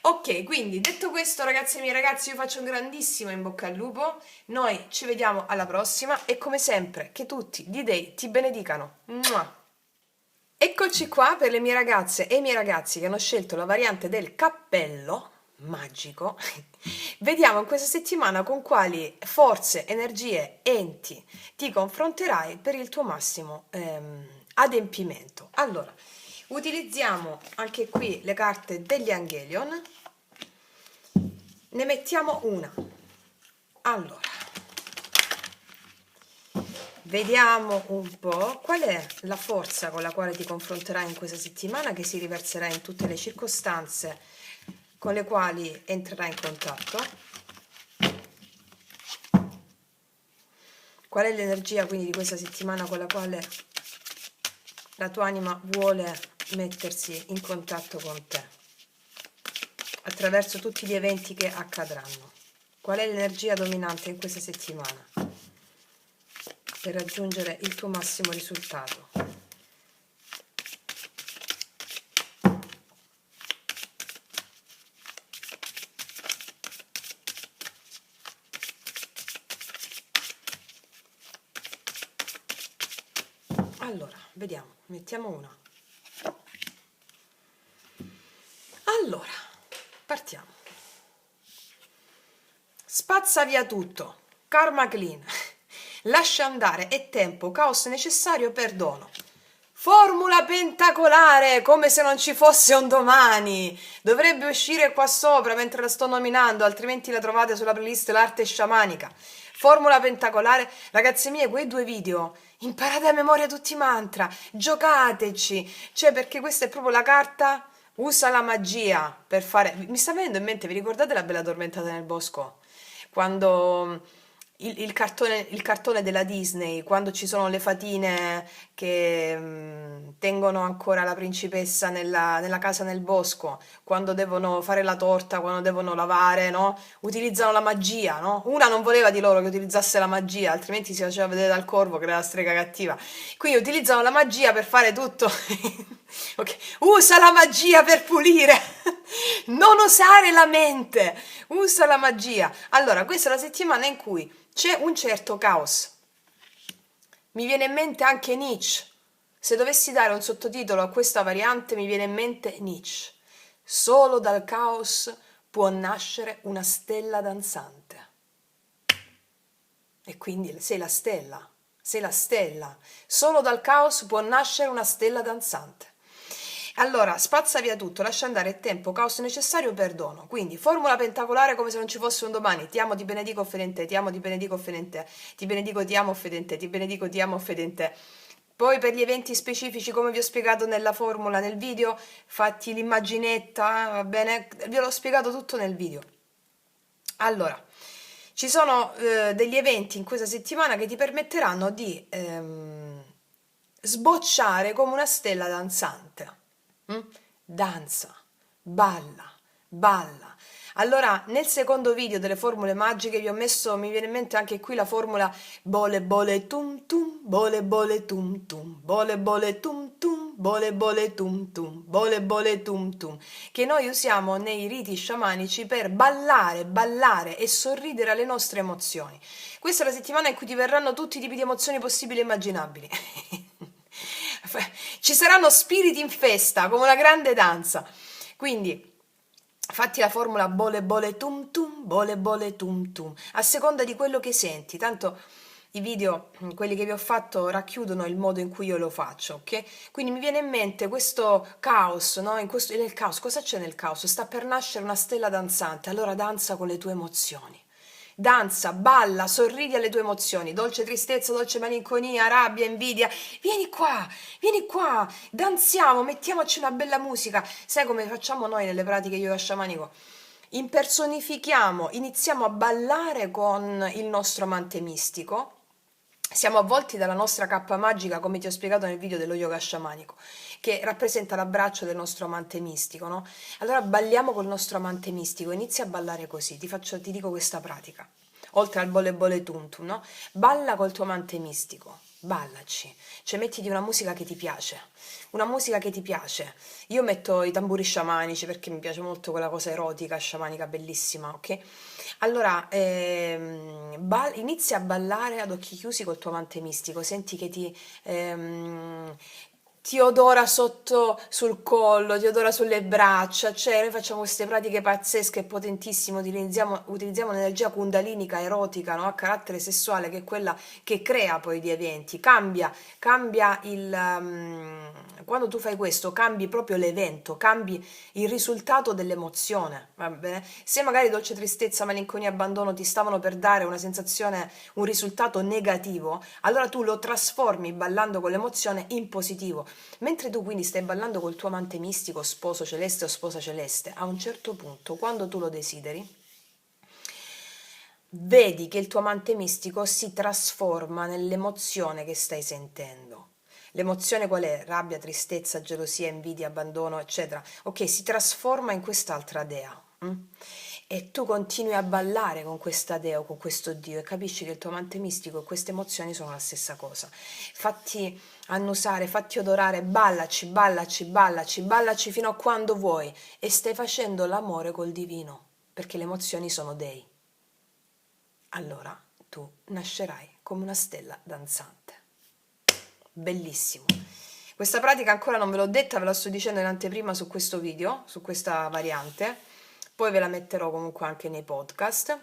Ok, quindi detto questo, ragazzi e miei ragazzi, io faccio un grandissimo in bocca al lupo. Noi ci vediamo alla prossima e come sempre, che tutti gli dei ti benedicano. Mua! Eccoci qua per le mie ragazze e i miei ragazzi che hanno scelto la variante del cappello magico. Vediamo in questa settimana con quali forze, energie, enti ti confronterai per il tuo massimo adempimento. Allora, utilizziamo anche qui le carte degli Angelion. Ne mettiamo una. Allora, vediamo un po' qual è la forza con la quale ti confronterai in questa settimana, che si riverserà in tutte le circostanze con le quali entrerai in contatto. Qual è l'energia quindi di questa settimana con la quale la tua anima vuole mettersi in contatto con te attraverso tutti gli eventi che accadranno? Qual è l'energia dominante in questa settimana per raggiungere il tuo massimo risultato? Allora, vediamo, mettiamo una. Allora, partiamo. Spazza via tutto, karma clean, lascia andare, è tempo, caos necessario, perdono. Formula pentacolare, come se non ci fosse un domani. Dovrebbe uscire qua sopra mentre la sto nominando, altrimenti la trovate sulla playlist L'arte sciamanica. Formula pentacolare, ragazze mie, quei 2 video, imparate a memoria tutti i mantra, giocateci, cioè perché questa è proprio la carta, usa la magia per fare... Mi sta venendo in mente, vi ricordate la bella addormentata nel bosco? Quando il cartone della Disney, quando ci sono le fatine che tengono ancora la principessa nella casa nel bosco, quando devono fare la torta, quando devono lavare, no? Utilizzano la magia, no? Una non voleva di loro che utilizzasse la magia, altrimenti si faceva vedere dal corvo che era la strega cattiva. Quindi utilizzano la magia per fare tutto. Ok, usa la magia per pulire. Non usare la mente, usa la magia. Allora, questa è la settimana in cui c'è un certo caos. Mi viene in mente anche Nietzsche. Se dovessi dare un sottotitolo a questa variante, mi viene in mente Nietzsche. Solo dal caos può nascere una stella danzante. E quindi sei la stella, sei la stella. Solo dal caos può nascere una stella danzante. Allora, spazza via tutto, lascia andare tempo, caos necessario, perdono. Quindi, formula pentacolare come se non ci fosse un domani. Ti amo, ti benedico, fedente, ti amo, ti benedico, fedente, ti benedico, ti amo, fedente, ti benedico, ti amo, fedente. Poi per gli eventi specifici, come vi ho spiegato nella formula, nel video, fatti l'immaginetta, va bene? Vi ho spiegato tutto nel video. Allora, ci sono degli eventi in questa settimana che ti permetteranno di sbocciare come una stella danzante. Danza, balla, balla. Allora, nel secondo video delle formule magiche vi ho messo, mi viene in mente anche qui la formula bole bole tum tum, bole bole tum tum, bole bole tum tum, bole bole tum tum, bole bole tum tum, che noi usiamo nei riti sciamanici per ballare, ballare e sorridere alle nostre emozioni. Questa è la settimana in cui ti verranno tutti i tipi di emozioni possibili e immaginabili. Ci saranno spiriti in festa, come una grande danza. Quindi, fatti la formula bole bole tum tum, bole bole tum tum, a seconda di quello che senti. Tanto i video, quelli che vi ho fatto, racchiudono il modo in cui io lo faccio, ok? Quindi mi viene in mente questo caos, no? Nel caos, cosa c'è nel caos? Sta per nascere una stella danzante, allora danza con le tue emozioni. Danza, balla, sorridi alle tue emozioni, dolce tristezza, dolce malinconia, rabbia, invidia. Vieni qua, danziamo, mettiamoci una bella musica. Sai come facciamo noi nelle pratiche yoga sciamanico? Impersonifichiamo, iniziamo a ballare con il nostro amante mistico. Siamo avvolti dalla nostra cappa magica, come ti ho spiegato nel video dello yoga sciamanico, che rappresenta l'abbraccio del nostro amante mistico, no? Allora balliamo col nostro amante mistico, inizia a ballare così, ti dico questa pratica, oltre al bole bole tuntum, no? Balla col tuo amante mistico, ballaci, cioè mettiti una musica che ti piace, una musica che ti piace. Io metto i tamburi sciamanici perché mi piace molto quella cosa erotica, sciamanica, bellissima, ok? Allora, inizia a ballare ad occhi chiusi col tuo amante mistico, senti che ti odora sotto sul collo, ti odora sulle braccia, cioè noi facciamo queste pratiche pazzesche e potentissime, utilizziamo l'energia kundalinica erotica, no? A carattere sessuale, che è quella che crea poi gli eventi, cambia quando tu fai questo, cambi proprio l'evento, cambi il risultato dell'emozione, va bene? Se magari dolce tristezza, malinconia, abbandono ti stavano per dare una sensazione, un risultato negativo, allora tu lo trasformi ballando con l'emozione in positivo. Mentre tu quindi stai ballando col tuo amante mistico, sposo celeste o sposa celeste, a un certo punto, quando tu lo desideri, vedi che il tuo amante mistico si trasforma nell'emozione che stai sentendo. L'emozione qual è? Rabbia, tristezza, gelosia, invidia, abbandono, eccetera. Ok, si trasforma in quest'altra dea. E tu continui a ballare con questa dea o con questo Dio e capisci che il tuo amante mistico e queste emozioni sono la stessa cosa. Fatti annusare, fatti odorare, ballaci, ballaci, ballaci, ballaci fino a quando vuoi e stai facendo l'amore col divino, perché le emozioni sono dei. Allora tu nascerai come una stella danzante. Bellissimo. Questa pratica ancora non ve l'ho detta, ve la sto dicendo in anteprima su questo video, su questa variante, poi ve la metterò comunque anche nei podcast,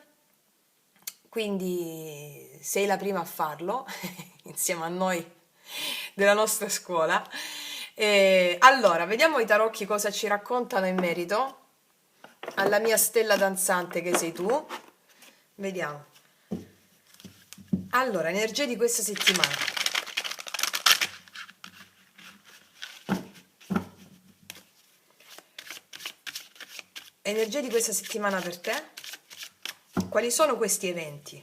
quindi sei la prima a farlo insieme a noi della nostra scuola. Allora, vediamo i tarocchi cosa ci raccontano in merito alla mia stella danzante che sei tu. Vediamo. Allora, energie di questa settimana. Energie di questa settimana per te? Quali sono questi eventi?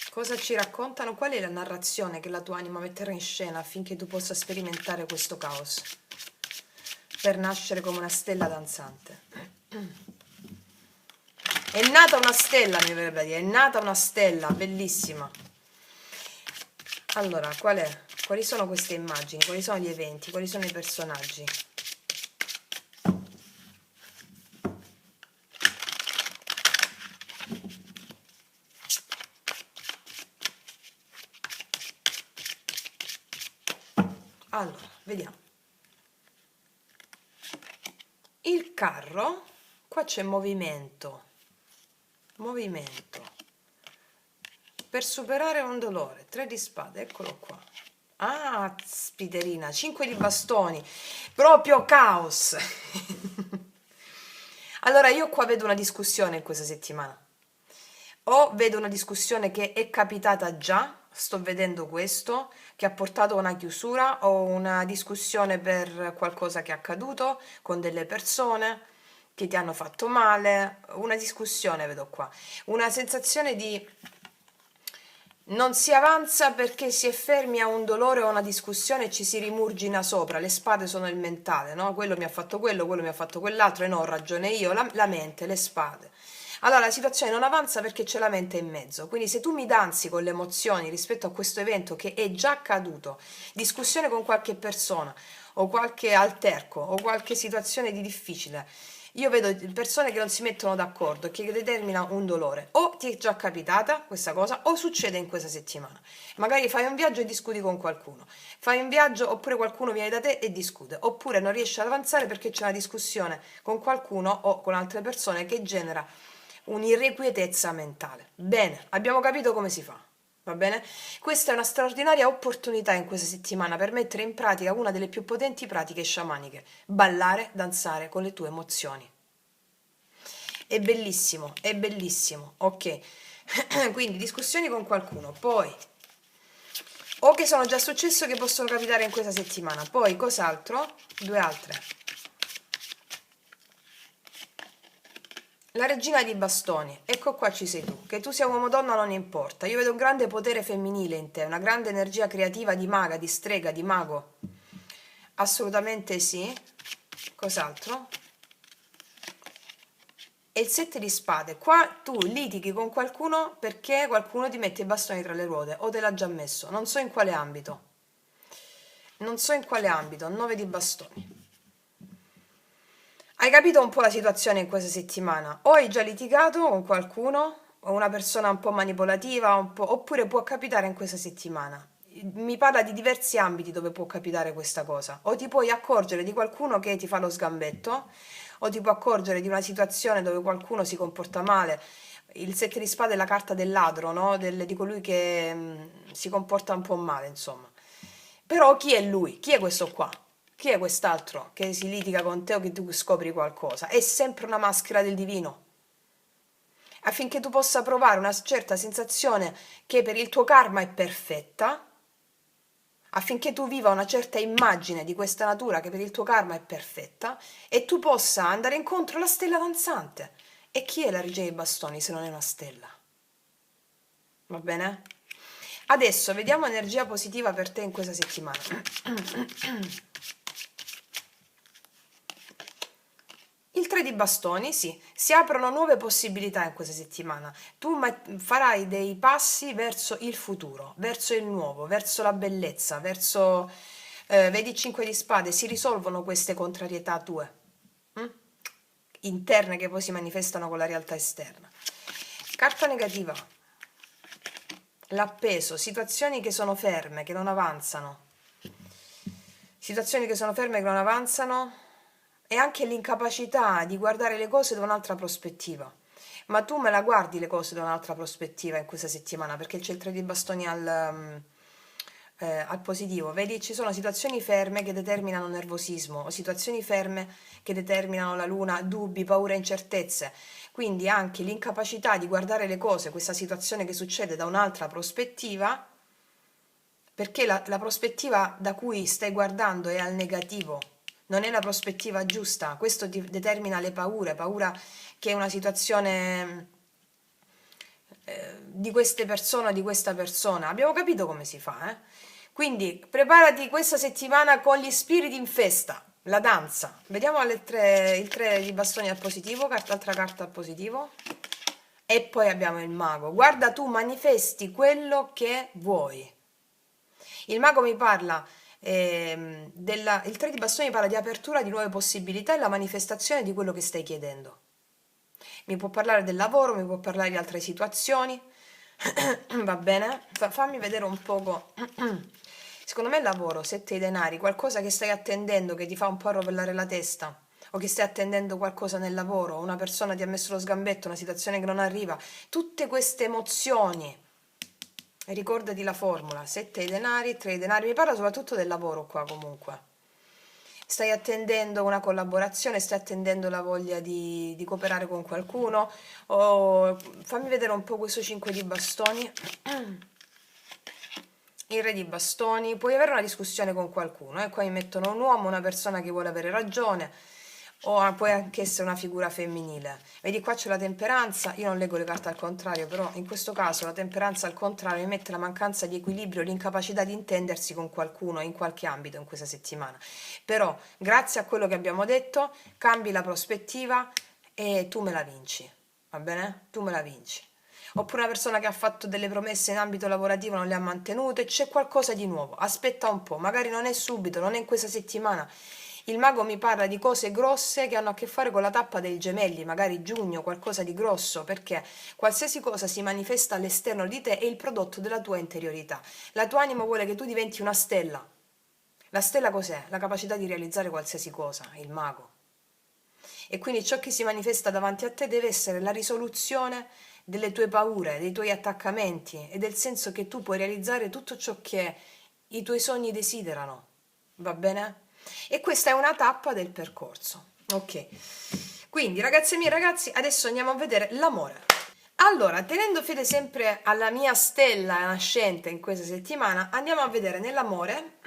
Cosa ci raccontano? Qual è la narrazione che la tua anima metterà in scena affinché tu possa sperimentare questo caos? Per nascere come una stella danzante. È nata una stella, mi verrebbe da dire, è nata una stella, bellissima. Allora, qual è? Quali sono queste immagini? Quali sono gli eventi? Quali sono i personaggi? Allora, vediamo. Il carro, qua c'è movimento. Movimento. Per superare un dolore, 3 di spade, eccolo qua. Ah, spiderina, 5 di bastoni, proprio caos. Allora, io qua vedo una discussione in questa settimana. O vedo una discussione che è capitata già, sto vedendo questo, che ha portato a una chiusura, o una discussione per qualcosa che è accaduto con delle persone che ti hanno fatto male, una discussione vedo qua, una sensazione di non si avanza perché si è fermi a un dolore o a una discussione e ci si rimurgina sopra. Le spade sono il mentale, no? Quello mi ha fatto quello mi ha fatto quell'altro e no, ho ragione io, la mente, le spade. Allora la situazione non avanza perché c'è la mente in mezzo. Quindi se tu mi danzi con le emozioni rispetto a questo evento che è già accaduto, discussione con qualche persona o qualche alterco o qualche situazione di difficile, io vedo persone che non si mettono d'accordo e che determina un dolore. O ti è già capitata questa cosa o succede in questa settimana. Magari fai un viaggio e discuti con qualcuno. Fai un viaggio oppure qualcuno viene da te e discute. Oppure non riesci ad avanzare perché c'è una discussione con qualcuno o con altre persone che genera un'irrequietezza mentale. Bene, abbiamo capito come si fa. Va bene? Questa è una straordinaria opportunità in questa settimana per mettere in pratica una delle più potenti pratiche sciamaniche, ballare, danzare con le tue emozioni. È bellissimo, ok. Quindi discussioni con qualcuno, poi o che sono già successo che possono capitare in questa settimana, poi cos'altro? Due altre. La regina di bastoni, ecco qua ci sei tu, che tu sia uomo o donna non importa, io vedo un grande potere femminile in te, una grande energia creativa di maga, di strega, di mago, assolutamente sì, cos'altro? E il 7 di spade, qua tu litighi con qualcuno perché qualcuno ti mette i bastoni tra le ruote o te l'ha già messo, non so in quale ambito, 9 di bastoni. Hai capito un po' la situazione in questa settimana? O hai già litigato con qualcuno, o una persona un po' manipolativa, oppure può capitare in questa settimana. Mi parla di diversi ambiti dove può capitare questa cosa. O ti puoi accorgere di qualcuno che ti fa lo sgambetto, o ti puoi accorgere di una situazione dove qualcuno si comporta male. Il 7 di spade è la carta del ladro, no? Di colui che si comporta un po' male, insomma. Però chi è lui? Chi è questo qua? Chi è quest'altro che si litiga con te o che tu scopri qualcosa? È sempre una maschera del divino. Affinché tu possa provare una certa sensazione che per il tuo karma è perfetta, affinché tu viva una certa immagine di questa natura che per il tuo karma è perfetta e tu possa andare incontro alla stella danzante. E chi è la regina dei bastoni se non è una stella? Va bene? Adesso vediamo energia positiva per te in questa settimana. Il 3 di bastoni, sì, si aprono nuove possibilità in questa settimana. Tu farai dei passi verso il futuro, verso il nuovo, verso la bellezza, verso, vedi il 5 di spade, si risolvono queste contrarietà tue, interne che poi si manifestano con la realtà esterna. Carta negativa, l'appeso, situazioni che sono ferme, che non avanzano. Situazioni che sono ferme, che non avanzano, e anche l'incapacità di guardare le cose da un'altra prospettiva. Ma tu me la guardi le cose da un'altra prospettiva in questa settimana, perché c'è il 3 di bastoni al positivo. Vedi, ci sono situazioni ferme che determinano nervosismo, o situazioni ferme che determinano la luna, dubbi, paure, incertezze. Quindi anche l'incapacità di guardare le cose, questa situazione che succede da un'altra prospettiva, perché la prospettiva da cui stai guardando è al negativo, non è la prospettiva giusta. Questo ti determina le paure, paura che è una situazione di queste persone o di questa persona. Abbiamo capito come si fa, eh? Quindi preparati questa settimana con gli spiriti in festa, la danza. Vediamo il 3 di bastoni al positivo, altra carta al positivo. E poi abbiamo il mago. Guarda, tu manifesti quello che vuoi. Il mago mi parla, il 3 di bastoni parla di apertura di nuove possibilità e la manifestazione di quello che stai chiedendo. Mi può parlare del lavoro, mi può parlare di altre situazioni, va bene? Fammi vedere un poco. Secondo me il lavoro, 7 di denari, qualcosa che stai attendendo che ti fa un po' arrovellare la testa, o che stai attendendo qualcosa nel lavoro, una persona ti ha messo lo sgambetto, una situazione che non arriva, tutte queste emozioni. Ricordati la formula, 7 di denari, 3 di denari, mi parla soprattutto del lavoro qua comunque. Stai attendendo una collaborazione, stai attendendo la voglia di cooperare con qualcuno, o fammi vedere un po' questo 5 di bastoni. Il re di bastoni, puoi avere una discussione con qualcuno, qua mi mettono un uomo, una persona che vuole avere ragione, o puoi anche essere una figura femminile. Vedi, qua c'è la temperanza, io non leggo le carte al contrario, però in questo caso la temperanza al contrario mi mette la mancanza di equilibrio, l'incapacità di intendersi con qualcuno in qualche ambito in questa settimana. Però grazie a quello che abbiamo detto cambi la prospettiva e tu me la vinci, va bene? Tu me la vinci. Oppure una persona che ha fatto delle promesse in ambito lavorativo non le ha mantenute, c'è qualcosa di nuovo, aspetta un po', magari non è subito, non è in questa settimana. Il mago mi parla di cose grosse che hanno a che fare con la tappa dei gemelli, magari giugno, qualcosa di grosso, perché qualsiasi cosa si manifesta all'esterno di te è il prodotto della tua interiorità. La tua anima vuole che tu diventi una stella. La stella cos'è? La capacità di realizzare qualsiasi cosa, il mago. E quindi ciò che si manifesta davanti a te deve essere la risoluzione delle tue paure, dei tuoi attaccamenti e del senso che tu puoi realizzare tutto ciò che i tuoi sogni desiderano. Va bene? E questa è una tappa del percorso. Ok. Quindi, ragazze mie, ragazzi, adesso andiamo a vedere l'amore. Allora, tenendo fede sempre alla mia stella nascente in questa settimana, andiamo a vedere nell'amore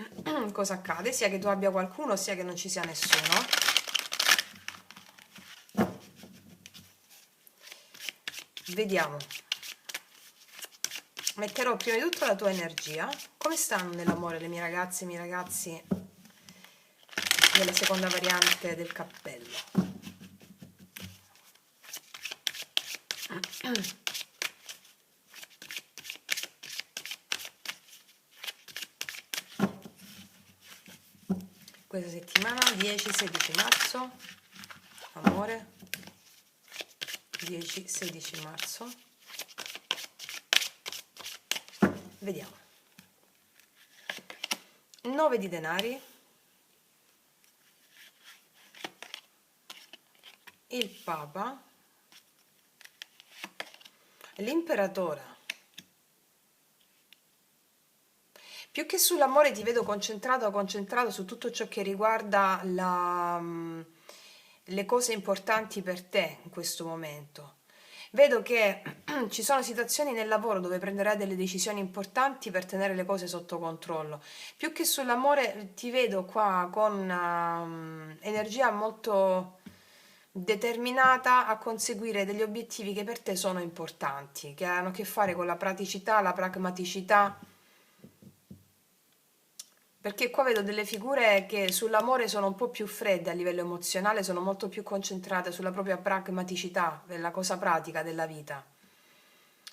cosa accade, sia che tu abbia qualcuno, sia che non ci sia nessuno. Vediamo. Metterò prima di tutto la tua energia. Come stanno nell'amore le mie ragazze e i miei ragazzi della seconda variante del cappello? Questa settimana 10-16 marzo, amore, 10-16 marzo. Vediamo. 9 di denari, il Papa, l'imperatore. Più che sull'amore ti vedo concentrato su tutto ciò che riguarda le cose importanti per te in questo momento. Vedo che ci sono situazioni nel lavoro dove prenderai delle decisioni importanti per tenere le cose sotto controllo. Più che sull'amore ti vedo qua con energia molto determinata a conseguire degli obiettivi che per te sono importanti, che hanno a che fare con la praticità, la pragmaticità. Perché qua vedo delle figure che sull'amore sono un po' più fredde a livello emozionale, sono molto più concentrate sulla propria pragmaticità, la cosa pratica della vita.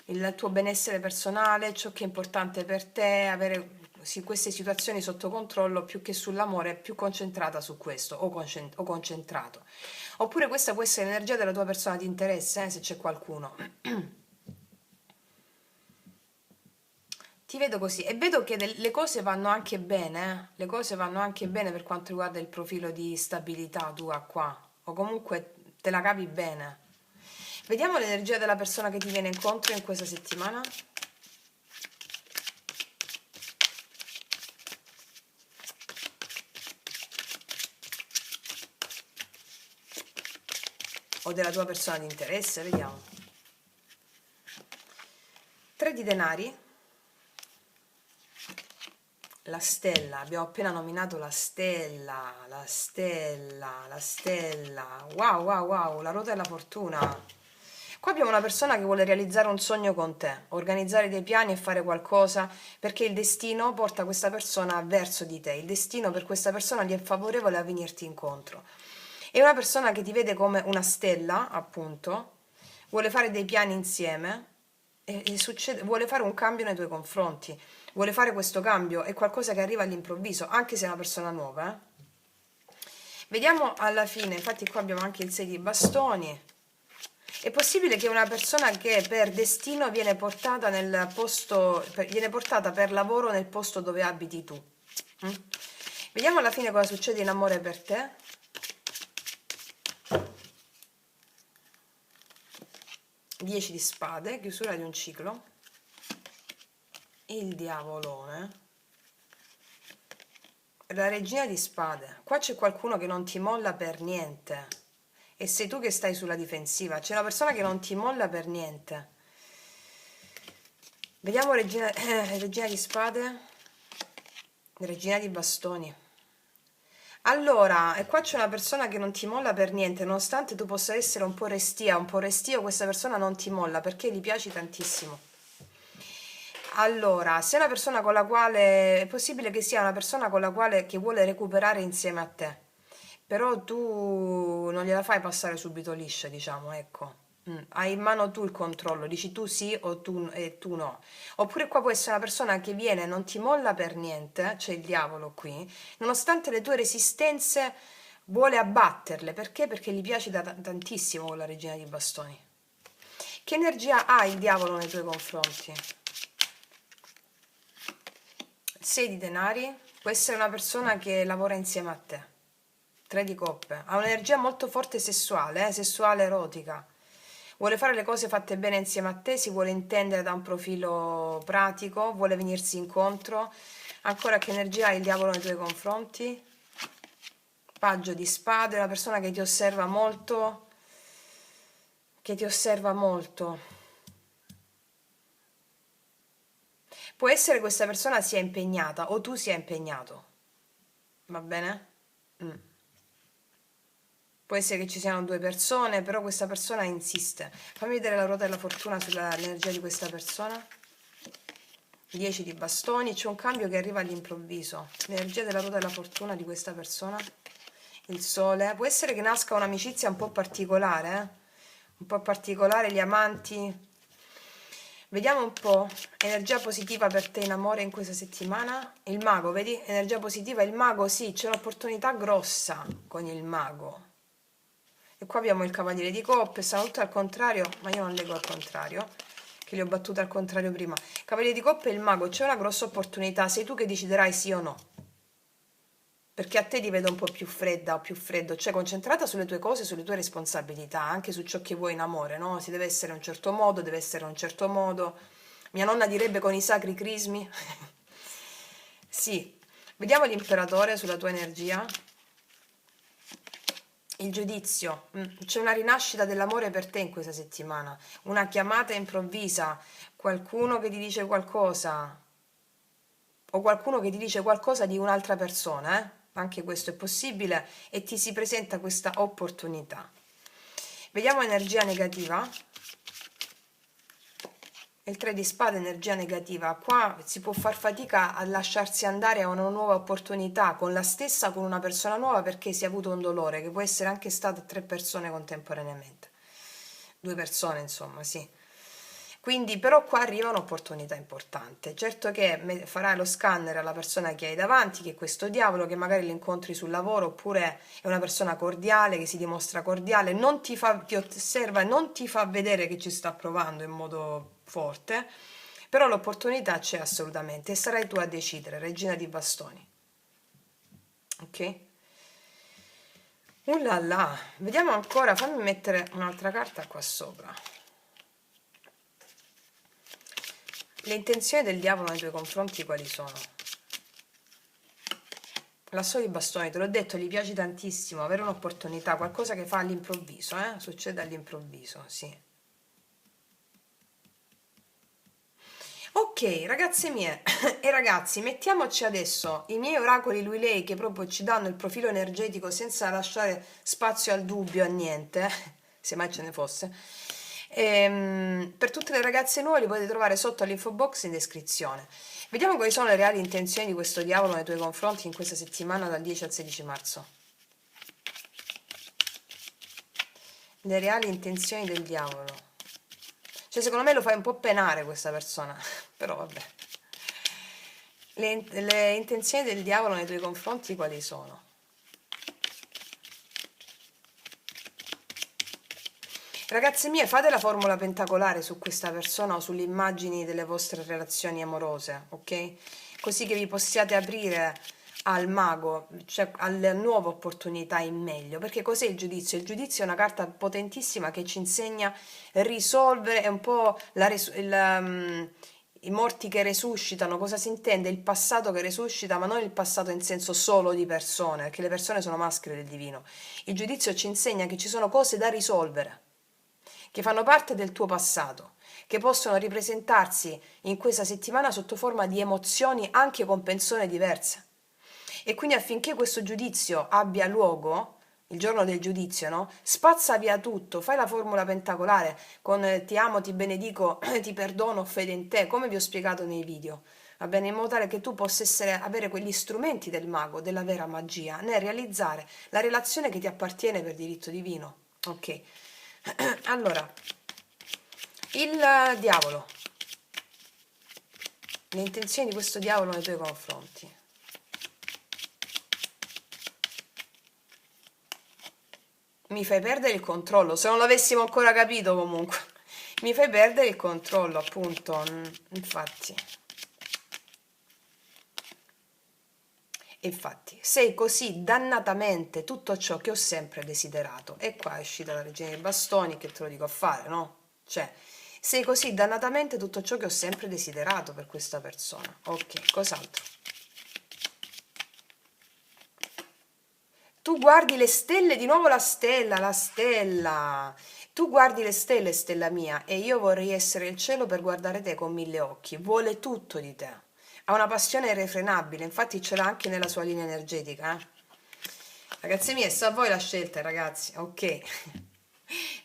Il tuo benessere personale, ciò che è importante per te, avere queste situazioni sotto controllo più che sull'amore, più concentrata su questo o concentrato. Oppure questa può essere l'energia della tua persona di interesse, se c'è qualcuno. Ti vedo così e vedo che le cose vanno anche bene, le cose vanno anche bene per quanto riguarda il profilo di stabilità tua qua, o comunque te la cavi bene. Vediamo l'energia della persona che ti viene incontro in questa settimana. O della tua persona di interesse, vediamo. 3 di denari. La stella, abbiamo appena nominato la stella, la stella, la stella. Wow, wow, wow, la ruota della fortuna. Qua abbiamo una persona che vuole realizzare un sogno con te, organizzare dei piani e fare qualcosa, perché il destino porta questa persona verso di te. Il destino per questa persona gli è favorevole a venirti incontro. È una persona che ti vede come una stella, appunto, vuole fare dei piani insieme vuole fare un cambio nei tuoi confronti. Vuole fare questo cambio, è qualcosa che arriva all'improvviso, anche se è una persona nuova. Vediamo alla fine, infatti qua abbiamo anche il 6 di bastoni. È possibile che una persona che per destino viene portata viene portata per lavoro nel posto dove abiti tu. Vediamo alla fine cosa succede in amore per te. 10 di spade, chiusura di un ciclo. Il diavolone. La regina di spade. Qua c'è qualcuno che non ti molla per niente. E sei tu che stai sulla difensiva. C'è una persona che non ti molla per niente. Vediamo regina di spade. Regina di bastoni. Allora, e qua c'è una persona che non ti molla per niente, nonostante tu possa essere un po' restio, questa persona non ti molla perché gli piaci tantissimo. Allora, se è una persona con la quale, è possibile che sia una persona con la quale che vuole recuperare insieme a te, però tu non gliela fai passare subito liscia, diciamo, ecco. Hai in mano tu il controllo, dici tu sì o tu no. Oppure qua può essere una persona che viene e non ti molla per niente, c'è il diavolo qui, nonostante le tue resistenze vuole abbatterle, perché? Perché gli piaci tantissimo con la regina di bastoni. Che energia ha il diavolo nei tuoi confronti? 6 di denari, può essere una persona che lavora insieme a te. 3 di coppe, ha un'energia molto forte sessuale, sessuale erotica. Vuole fare le cose fatte bene insieme a te, si vuole intendere da un profilo pratico, vuole venirsi incontro. Ancora che energia ha il diavolo nei tuoi confronti? Paggio di spade, una persona che ti osserva molto, Può essere questa persona sia impegnata o tu sia impegnato, va bene? Può essere che ci siano 2 persone, però questa persona insiste. Fammi vedere la ruota della fortuna sull'energia di questa persona. 10 di bastoni, c'è un cambio che arriva all'improvviso. L'energia della ruota della fortuna di questa persona. Il sole. Può essere che nasca un'amicizia un po' particolare, un po' particolare, gli amanti. Vediamo un po', energia positiva per te in amore in questa settimana. Il mago, vedi? Energia positiva, il mago, sì, c'è un'opportunità grossa con il mago. E qua abbiamo il cavaliere di coppe, stanno tutte al contrario, ma io non leggo al contrario, che li ho battute al contrario prima. Cavaliere di coppe e il mago, c'è una grossa opportunità, sei tu che deciderai sì o no. Perché a te ti vedo un po' più fredda o più freddo, cioè concentrata sulle tue cose, sulle tue responsabilità, anche su ciò che vuoi in amore, no? Si deve essere un certo modo, deve essere un certo modo. Mia nonna direbbe con i sacri crismi. Sì, vediamo l'imperatore sulla tua energia. Il giudizio, c'è una rinascita dell'amore per te in questa settimana, una chiamata improvvisa, qualcuno che ti dice qualcosa o qualcuno che ti dice qualcosa di un'altra persona, anche questo è possibile e ti si presenta questa opportunità. Vediamo energia negativa. Il 3 di spade, energia negativa. Qua si può far fatica a lasciarsi andare a una nuova opportunità con la stessa, con una persona nuova, perché si è avuto un dolore, che può essere anche stato 3 persone contemporaneamente. 2 persone, insomma, sì. Quindi, però qua arriva un'opportunità importante. Certo che farai lo scanner alla persona che hai davanti, che è questo diavolo, che magari lo incontri sul lavoro, oppure è una persona cordiale, che si dimostra cordiale, non ti osserva e non ti fa vedere che ci sta provando in modo forte, però l'opportunità c'è assolutamente e sarai tu a decidere, regina di bastoni. Ok? Là, vediamo ancora, fammi mettere un'altra carta qua sopra. Le intenzioni del diavolo nei tuoi confronti quali sono? L'asso di bastoni, te l'ho detto, gli piace tantissimo avere un'opportunità, qualcosa che fa all'improvviso, succede all'improvviso, sì. Ok, ragazze mie e ragazzi, mettiamoci adesso i miei oracoli lui-lei che proprio ci danno il profilo energetico senza lasciare spazio al dubbio, a niente, se mai ce ne fosse. Per tutte le ragazze nuove li potete trovare sotto all'info box in descrizione. Vediamo quali sono le reali intenzioni di questo diavolo nei tuoi confronti in questa settimana dal 10 al 16 marzo. Le reali intenzioni del diavolo. Cioè, secondo me lo fai un po' penare questa persona, però vabbè. Le intenzioni del diavolo nei tuoi confronti quali sono? Ragazze mie, fate la formula pentacolare su questa persona o sulle immagini delle vostre relazioni amorose, ok? Così che vi possiate aprire al mago, cioè alle nuove opportunità in meglio. Perché cos'è il giudizio? Il giudizio è una carta potentissima che ci insegna a risolvere, è un po' i morti che resuscitano, cosa si intende? Il passato che resuscita, ma non il passato in senso solo di persone, perché le persone sono maschere del divino. Il giudizio ci insegna che ci sono cose da risolvere, che fanno parte del tuo passato, che possono ripresentarsi in questa settimana sotto forma di emozioni anche con persone diverse. E quindi affinché questo giudizio abbia luogo, il giorno del giudizio, no? Spazza via tutto, fai la formula pentacolare con ti amo, ti benedico, ti perdono, fede in te, come vi ho spiegato nei video. Va bene, in modo tale che tu possa avere quegli strumenti del mago, della vera magia, nel realizzare la relazione che ti appartiene per diritto divino. Ok. Allora, il diavolo. Le intenzioni di questo diavolo nei tuoi confronti. Mi fai perdere il controllo, se non l'avessimo ancora capito comunque. Mi fai perdere il controllo, appunto, infatti. Infatti, sei così dannatamente tutto ciò che ho sempre desiderato. E qua è uscita la regina dei bastoni che te lo dico a fare, no? Cioè, sei così dannatamente tutto ciò che ho sempre desiderato per questa persona. Ok, cos'altro? Tu guardi le stelle, di nuovo la stella, la stella. Tu guardi le stelle, stella mia, e io vorrei essere il cielo per guardare te con 1000 occhi. Vuole tutto di te. Ha una passione irrefrenabile, infatti ce l'ha anche nella sua linea energetica. Ragazzi miei, sta a voi la scelta, ragazzi. Ok.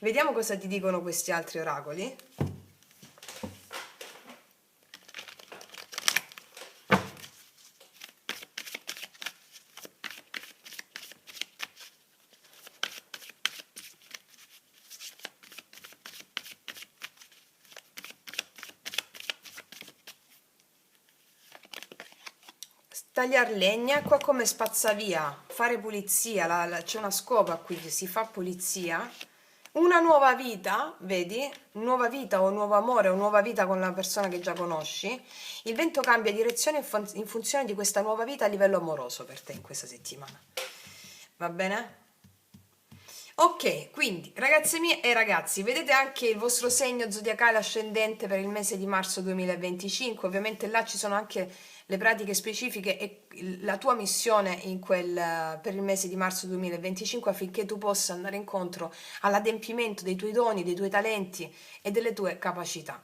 Vediamo cosa ti dicono questi altri oracoli. Tagliar legna, qua come spazzavia, fare pulizia, c'è una scopa qui che si fa pulizia, una nuova vita, vedi? Nuova vita o nuovo amore o nuova vita con la persona che già conosci. Il vento cambia direzione in funzione di questa nuova vita a livello amoroso per te in questa settimana. Va bene? Ok, quindi ragazze mie e ragazzi, vedete anche il vostro segno zodiacale ascendente per il mese di marzo 2025, ovviamente là ci sono anche le pratiche specifiche e la tua missione per il mese di marzo 2025 affinché tu possa andare incontro all'adempimento dei tuoi doni, dei tuoi talenti e delle tue capacità.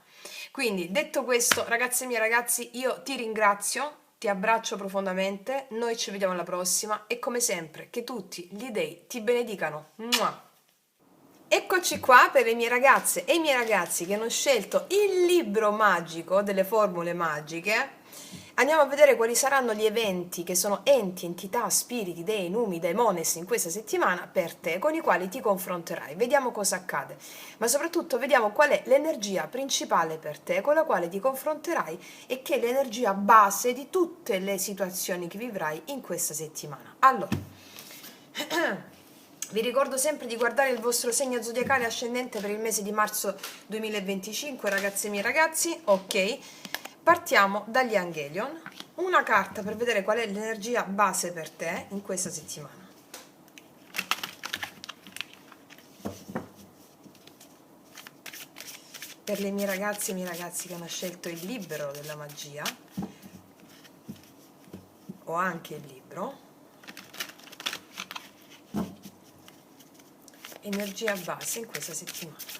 Quindi, detto questo, ragazze mie e ragazzi, io ti ringrazio. Ti abbraccio profondamente, noi ci vediamo alla prossima e come sempre che tutti gli dei ti benedicano. Mua! Eccoci qua per le mie ragazze e i miei ragazzi che hanno scelto il libro magico delle formule magiche. Andiamo a vedere quali saranno gli eventi che sono enti, entità, spiriti, dei, numi, daimones in questa settimana per te, con i quali ti confronterai. Vediamo cosa accade, ma soprattutto vediamo qual è l'energia principale per te, con la quale ti confronterai e che è l'energia base di tutte le situazioni che vivrai in questa settimana. Allora, vi ricordo sempre di guardare il vostro segno zodiacale ascendente per il mese di marzo 2025, ragazze mie ragazzi, ok? partiamo dagli Angelion, una carta per vedere qual è l'energia base per te in questa settimana. Per le mie ragazze e i miei ragazzi che hanno scelto il libro della magia, o anche il libro, energia base in questa settimana.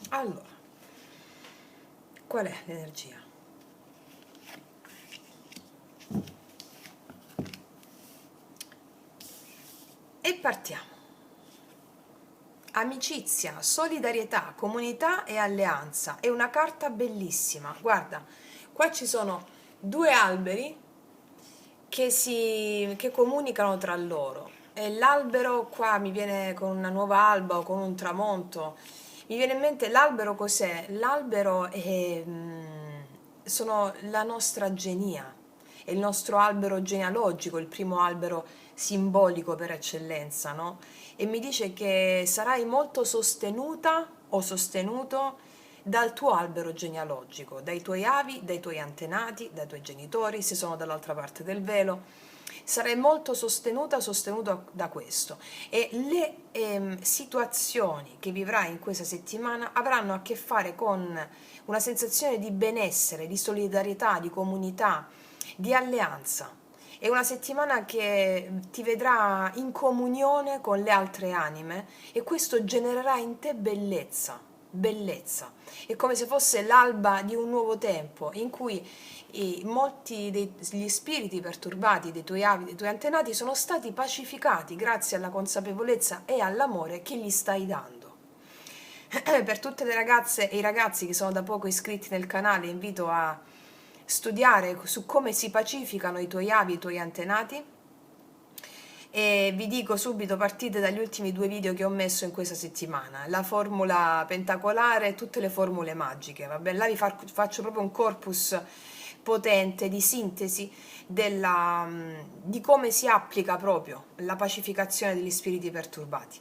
Allora, qual è l'energia? E partiamo. Amicizia, solidarietà, comunità e alleanza. È una carta bellissima. Guarda, qua ci sono due alberi che comunicano tra loro. E l'albero qua mi viene con una nuova alba o con un tramonto. Mi viene in mente l'albero cos'è? L'albero sono la nostra genia, è il nostro albero genealogico, il primo albero simbolico per eccellenza, no? E mi dice che sarai molto sostenuta o sostenuto dal tuo albero genealogico, dai tuoi avi, dai tuoi antenati, dai tuoi genitori, se sono dall'altra parte del velo. Sarai molto sostenuta, sostenuto da questo, e le situazioni che vivrai in questa settimana avranno a che fare con una sensazione di benessere, di solidarietà, di comunità, di alleanza. È una settimana che ti vedrà in comunione con le altre anime e questo genererà in te bellezza, bellezza. È come se fosse l'alba di un nuovo tempo in cui molti degli spiriti perturbati dei tuoi avi, dei tuoi antenati sono stati pacificati grazie alla consapevolezza e all'amore che gli stai dando. Per tutte le ragazze e i ragazzi che sono da poco iscritti nel canale, invito a studiare su come si pacificano i tuoi avi e i tuoi antenati, e vi dico subito, partite dagli ultimi 2 video che ho messo in questa settimana, la formula pentacolare e tutte le formule magiche, va bene? Là vi faccio proprio un corpus potente di sintesi di come si applica proprio la pacificazione degli spiriti perturbati.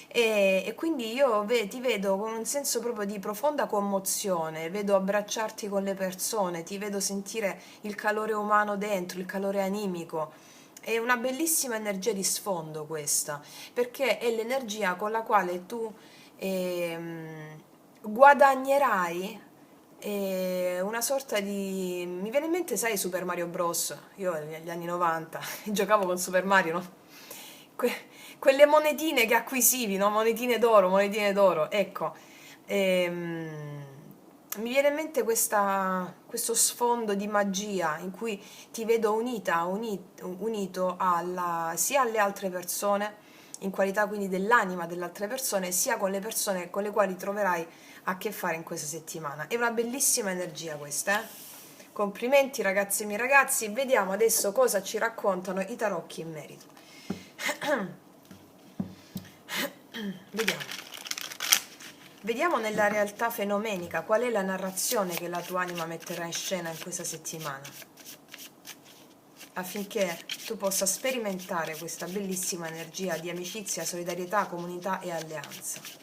E quindi io ti vedo con un senso proprio di profonda commozione, vedo abbracciarti con le persone, ti vedo sentire il calore umano dentro, il calore animico. È una bellissima energia di sfondo questa, perché è l'energia con la quale tu guadagnerai una sorta di... Mi viene in mente, sai, Super Mario Bros. Io negli anni 90 giocavo con Super Mario, no? Quelle monetine che acquisivi, no? Monetine d'oro, ecco. Mi viene in mente questo sfondo di magia in cui ti vedo unito sia alle altre persone, in qualità quindi dell'anima delle altre persone, sia con le persone con le quali troverai a che fare in questa settimana. È una bellissima energia questa, eh? Complimenti ragazzi e miei ragazzi, vediamo adesso cosa ci raccontano i tarocchi in merito. Vediamo. Vediamo nella realtà fenomenica qual è la narrazione che la tua anima metterà in scena in questa settimana, affinché tu possa sperimentare questa bellissima energia di amicizia, solidarietà, comunità e alleanza.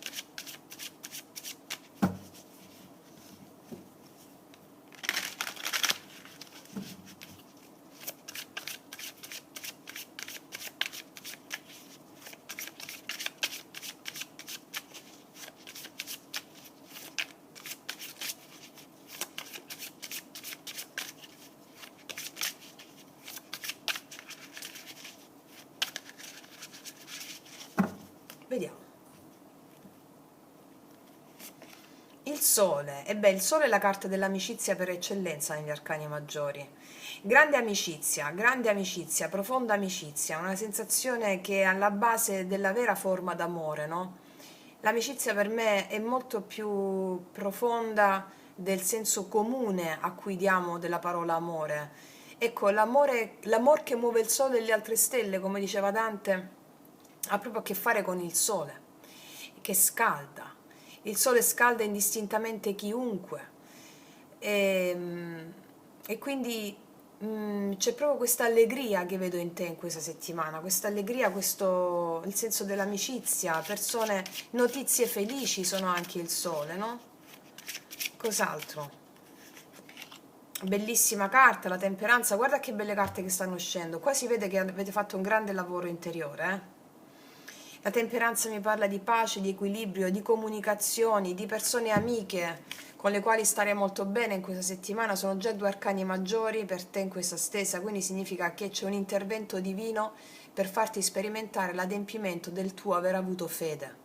Vediamo. Il sole, e beh, il sole è la carta dell'amicizia per eccellenza negli arcani maggiori. Grande amicizia, profonda amicizia, una sensazione che è alla base della vera forma d'amore, no? L'amicizia per me è molto più profonda del senso comune a cui diamo della parola amore. Ecco, l'amor che muove il sole e le altre stelle, come diceva Dante, ha proprio a che fare con il sole, che scalda. Il sole scalda indistintamente chiunque. E quindi c'è proprio questa allegria che vedo in te in questa settimana, questa allegria, il senso dell'amicizia, persone, notizie felici sono anche il sole, no? Cos'altro? Bellissima carta, la temperanza, guarda che belle carte che stanno uscendo. Qua si vede che avete fatto un grande lavoro interiore, La temperanza mi parla di pace, di equilibrio, di comunicazioni, di persone amiche con le quali stare molto bene in questa settimana. Sono già due arcani maggiori per te in questa stessa, quindi significa che c'è un intervento divino per farti sperimentare l'adempimento del tuo aver avuto fede.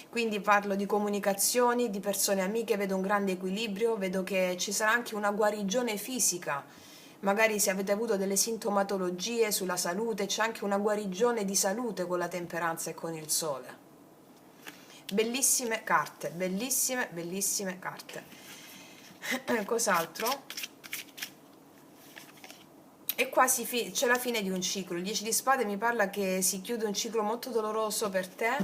Quindi parlo di comunicazioni, di persone amiche, vedo un grande equilibrio, vedo che ci sarà anche una guarigione fisica. Magari se avete avuto delle sintomatologie sulla salute, c'è anche una guarigione di salute con la temperanza e con il sole. Bellissime carte, bellissime, bellissime carte. Cos'altro? E qua c'è la fine di un ciclo. Il 10 di spade mi parla che si chiude un ciclo molto doloroso per te,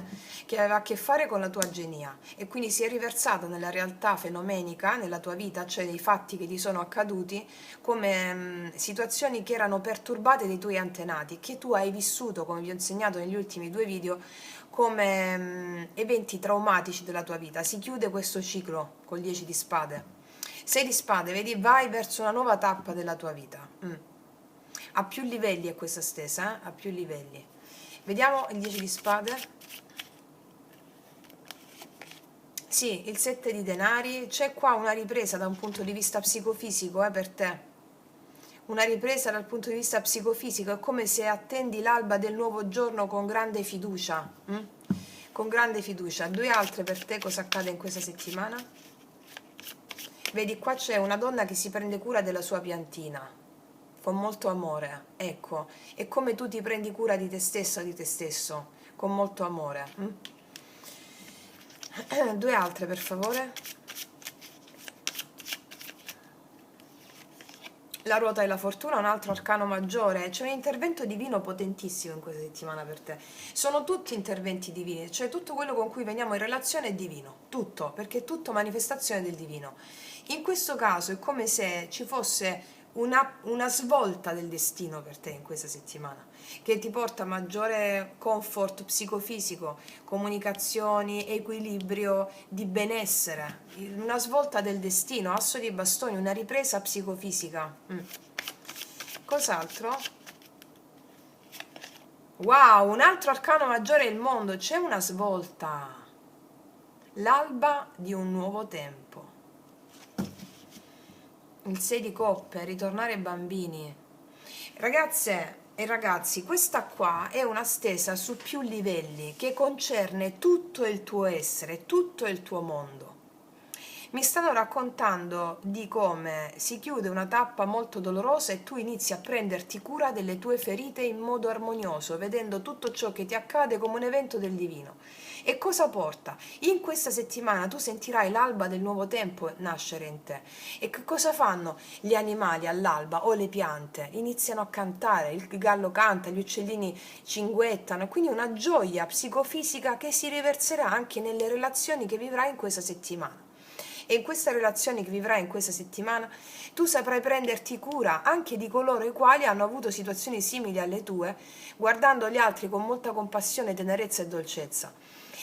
che aveva a che fare con la tua genia, e quindi si è riversato nella realtà fenomenica, nella tua vita, cioè nei fatti che ti sono accaduti, come situazioni che erano perturbate dai tuoi antenati, che tu hai vissuto, come vi ho insegnato negli ultimi due video, come eventi traumatici della tua vita. Si chiude questo ciclo col 10 di spade. 6 di spade, vedi, vai verso una nuova tappa della tua vita. A più livelli è questa stesa, a più livelli. Vediamo il 10 di spade. Sì, il 7 di denari. C'è qua una ripresa da un punto di vista psicofisico per te. Una ripresa dal punto di vista psicofisico. È come se attendi l'alba del nuovo giorno con grande fiducia. Con grande fiducia. Due altre per te, cosa accade in questa settimana? Vedi, qua c'è una donna che si prende cura della sua piantina con molto amore, ecco, è come tu ti prendi cura di te stessa o di te stesso, con molto amore. Due altre, per favore. La ruota della fortuna, un altro arcano maggiore. C'è un intervento divino potentissimo in questa settimana per te. Sono tutti interventi divini, cioè tutto quello con cui veniamo in relazione è divino, tutto, perché è tutto manifestazione del divino. In questo caso è come se ci fosse una svolta del destino per te in questa settimana, che ti porta maggiore comfort psicofisico, comunicazioni, equilibrio, di benessere, una svolta del destino, asso di bastoni, una ripresa psicofisica. Cos'altro? Wow, un altro arcano maggiore è il mondo, c'è una svolta, l'alba di un nuovo tempo. Il 6 di coppe, ritornare bambini. Ragazze e ragazzi, questa qua è una stesa su più livelli che concerne tutto il tuo essere, tutto il tuo mondo. Mi stanno raccontando di come si chiude una tappa molto dolorosa e tu inizi a prenderti cura delle tue ferite in modo armonioso, vedendo tutto ciò che ti accade come un evento del divino. E cosa porta? In questa settimana tu sentirai l'alba del nuovo tempo nascere in te. E che cosa fanno gli animali all'alba o le piante? Iniziano a cantare, il gallo canta, gli uccellini cinguettano, e quindi una gioia psicofisica che si riverserà anche nelle relazioni che vivrai in questa settimana. E in queste relazioni che vivrai in questa settimana tu saprai prenderti cura anche di coloro i quali hanno avuto situazioni simili alle tue, guardando gli altri con molta compassione, tenerezza e dolcezza.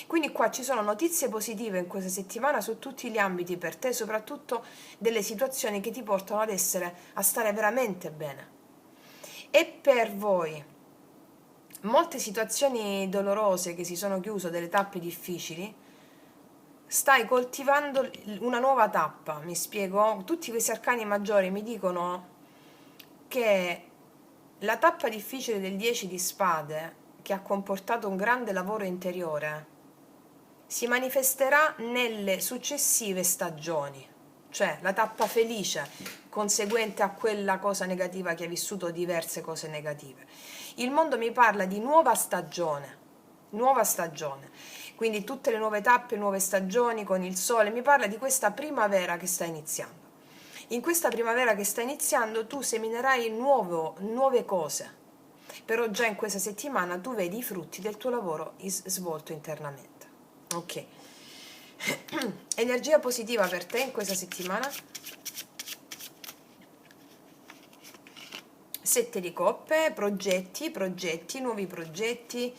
Quindi qua ci sono notizie positive in questa settimana su tutti gli ambiti per te, soprattutto delle situazioni che ti portano a stare veramente bene. E per voi, molte situazioni dolorose che si sono chiuse, delle tappe difficili, stai coltivando una nuova tappa, mi spiego? Tutti questi arcani maggiori mi dicono che la tappa difficile del 10 di spade, che ha comportato un grande lavoro interiore, si manifesterà nelle successive stagioni, cioè la tappa felice conseguente a quella cosa negativa che hai vissuto, diverse cose negative. Il mondo mi parla di nuova stagione, quindi tutte le nuove tappe, nuove stagioni con il sole, mi parla di questa primavera che sta iniziando. In questa primavera che sta iniziando tu seminerai nuove cose, però già in questa settimana tu vedi i frutti del tuo lavoro svolto internamente. Ok. Energia positiva per te in questa settimana? 7 di coppe, progetti, nuovi progetti,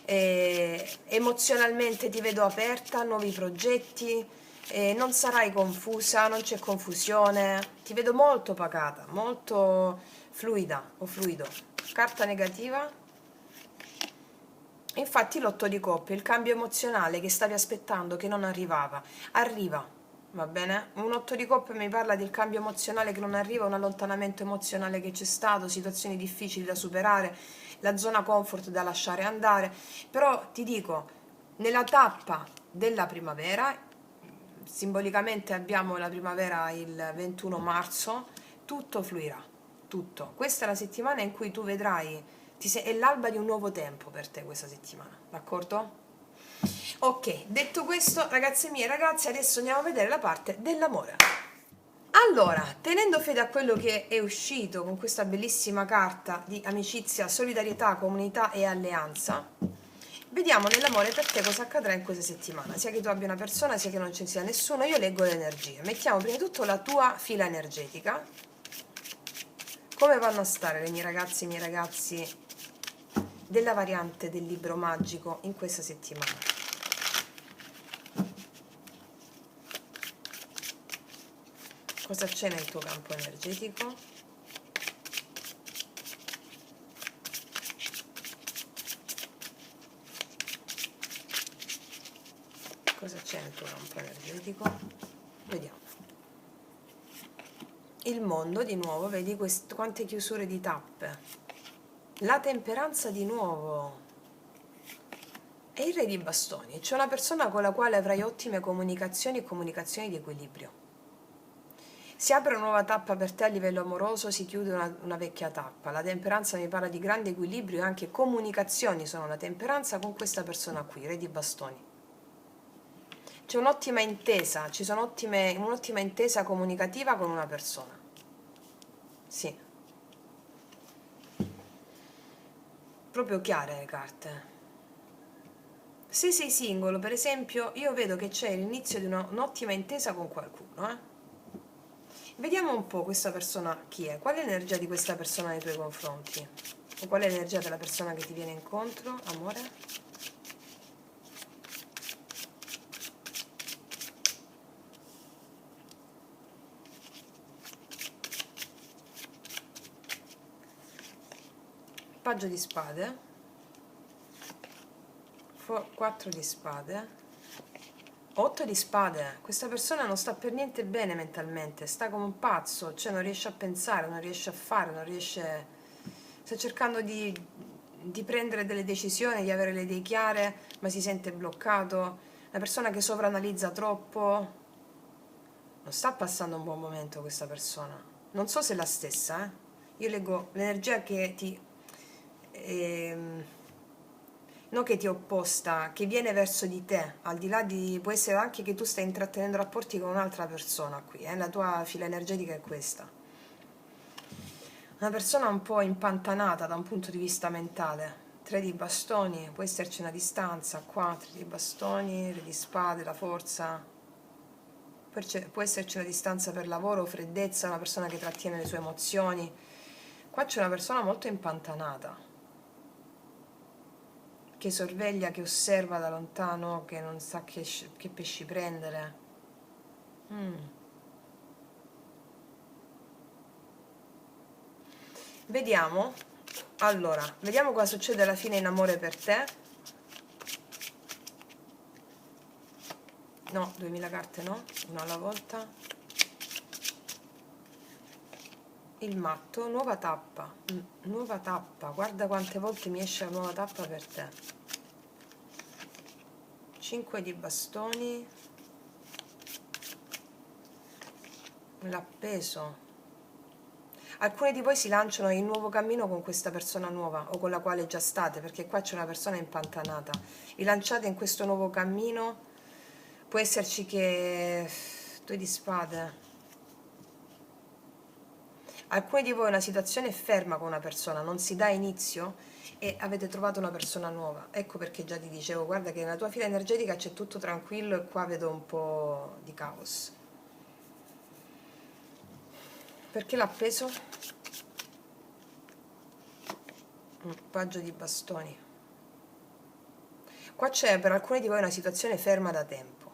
emozionalmente ti vedo aperta, nuovi progetti, non sarai confusa, non c'è confusione, ti vedo molto pacata, molto fluida o fluido. Carta negativa? Infatti l'otto di coppe, il cambio emozionale che stavi aspettando, che non arrivava, arriva, va bene? Un otto di coppe mi parla del cambio emozionale che non arriva, un allontanamento emozionale che c'è stato, situazioni difficili da superare, la zona comfort da lasciare andare, però ti dico, nella tappa della primavera, simbolicamente abbiamo la primavera il 21 marzo, tutto fluirà, tutto. Questa è la settimana in cui tu vedrai è l'alba di un nuovo tempo per te questa settimana, d'accordo? Ok, detto questo, ragazze mie e ragazzi, adesso andiamo a vedere la parte dell'amore. Allora, tenendo fede a quello che è uscito con questa bellissima carta di amicizia, solidarietà, comunità e alleanza, vediamo nell'amore per te cosa accadrà in questa settimana, sia che tu abbia una persona, sia che non ci sia nessuno. Io leggo le energie. Mettiamo prima di tutto la tua fila energetica. Come vanno a stare le mie ragazze e i miei ragazzi della variante del libro magico in questa settimana? Cosa c'è nel tuo campo energetico? Cosa c'è nel tuo campo energetico? Vediamo. Il mondo di nuovo, vedi quante chiusure di tappe. La temperanza di nuovo. E il re di bastoni. C'è una persona con la quale avrai ottime comunicazioni e comunicazioni di equilibrio. Si apre una nuova tappa per te a livello amoroso, si chiude una vecchia tappa. La temperanza mi parla di grande equilibrio e anche comunicazioni sono la temperanza con questa persona qui, re di bastoni. C'è un'ottima intesa, ci sono un'ottima intesa comunicativa con una persona. Sì. Proprio chiare le carte. Se sei singolo, per esempio, io vedo che c'è l'inizio di un'ottima intesa con qualcuno, Vediamo un po' questa persona chi è, qual è l'energia di questa persona nei tuoi confronti? O qual è l'energia della persona che ti viene incontro, amore? Paggio di spade, 4 di spade, 8 di spade. Questa persona non sta per niente bene mentalmente, sta come un pazzo, cioè non riesce a pensare, non riesce a fare, non riesce... sta cercando di prendere delle decisioni, di avere le idee chiare, ma si sente bloccato. Una persona che sovranalizza troppo. Non sta passando un buon momento questa persona. Non so se è la stessa, Io leggo l'energia che ti... non che ti è opposta, che viene verso di te, al di là di... può essere anche che tu stai intrattenendo rapporti con un'altra persona qui, la tua fila energetica è questa. Una persona un po' impantanata da un punto di vista mentale. 3 di bastoni, può esserci una distanza, 4 di bastoni, re di spade, la forza. Può esserci una distanza per lavoro, freddezza, una persona che trattiene le sue emozioni. Qua c'è una persona molto impantanata, che sorveglia, che osserva da lontano, che non sa che pesci prendere. Vediamo. Allora, vediamo cosa succede alla fine in amore per te. No, 2000 carte no, una alla volta. Il matto, nuova tappa. Nuova tappa, guarda quante volte mi esce la nuova tappa per te. 5 di bastoni. L'appeso. Alcuni di voi si lanciano in nuovo cammino con questa persona nuova o con la quale già state, perché qua c'è una persona impantanata. Vi lanciate in questo nuovo cammino, può esserci che... 2 di spade. Alcuni di voi una situazione è ferma con una persona, non si dà inizio e avete trovato una persona nuova. Ecco perché già ti dicevo, guarda che nella tua fila energetica c'è tutto tranquillo e qua vedo un po' di caos. Perché l'ha preso? Paggio di bastoni. Qua c'è per alcuni di voi una situazione ferma da tempo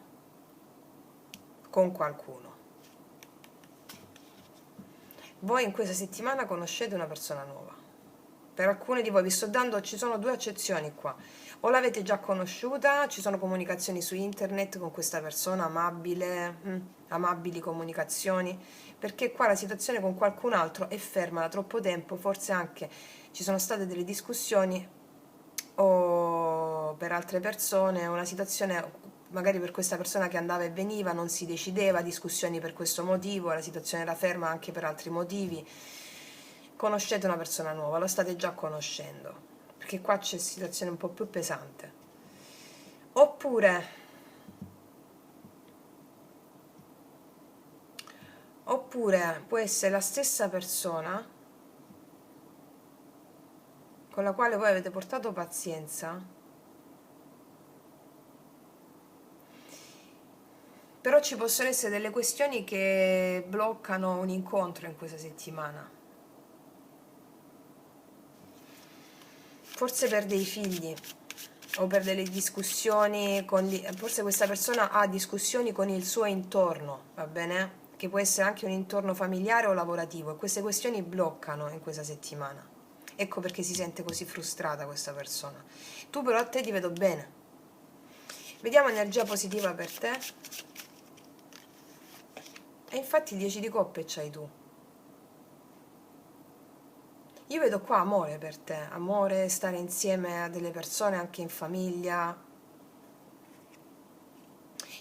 con qualcuno. Voi in questa settimana conoscete una persona nuova. Per alcuni di voi vi sto dando, ci sono due accezioni qua. O l'avete già conosciuta, ci sono comunicazioni su internet con questa persona amabile, amabili comunicazioni, perché qua la situazione con qualcun altro è ferma da troppo tempo, forse anche ci sono state delle discussioni o per altre persone, una situazione magari per questa persona che andava e veniva, non si decideva, discussioni per questo motivo, la situazione era ferma anche per altri motivi. Conoscete una persona nuova, lo state già conoscendo, perché qua c'è situazione un po' più pesante. Oppure può essere la stessa persona con la quale voi avete portato pazienza, però ci possono essere delle questioni che bloccano un incontro in questa settimana. Forse per dei figli o per delle discussioni forse questa persona ha discussioni con il suo intorno, va bene? Che può essere anche un intorno familiare o lavorativo, e queste questioni bloccano in questa settimana. Ecco perché si sente così frustrata questa persona. Tu però a te ti vedo bene. Vediamo energia positiva per te. E infatti il 10 di coppe c'hai tu. Io vedo qua amore per te, amore, stare insieme a delle persone anche in famiglia,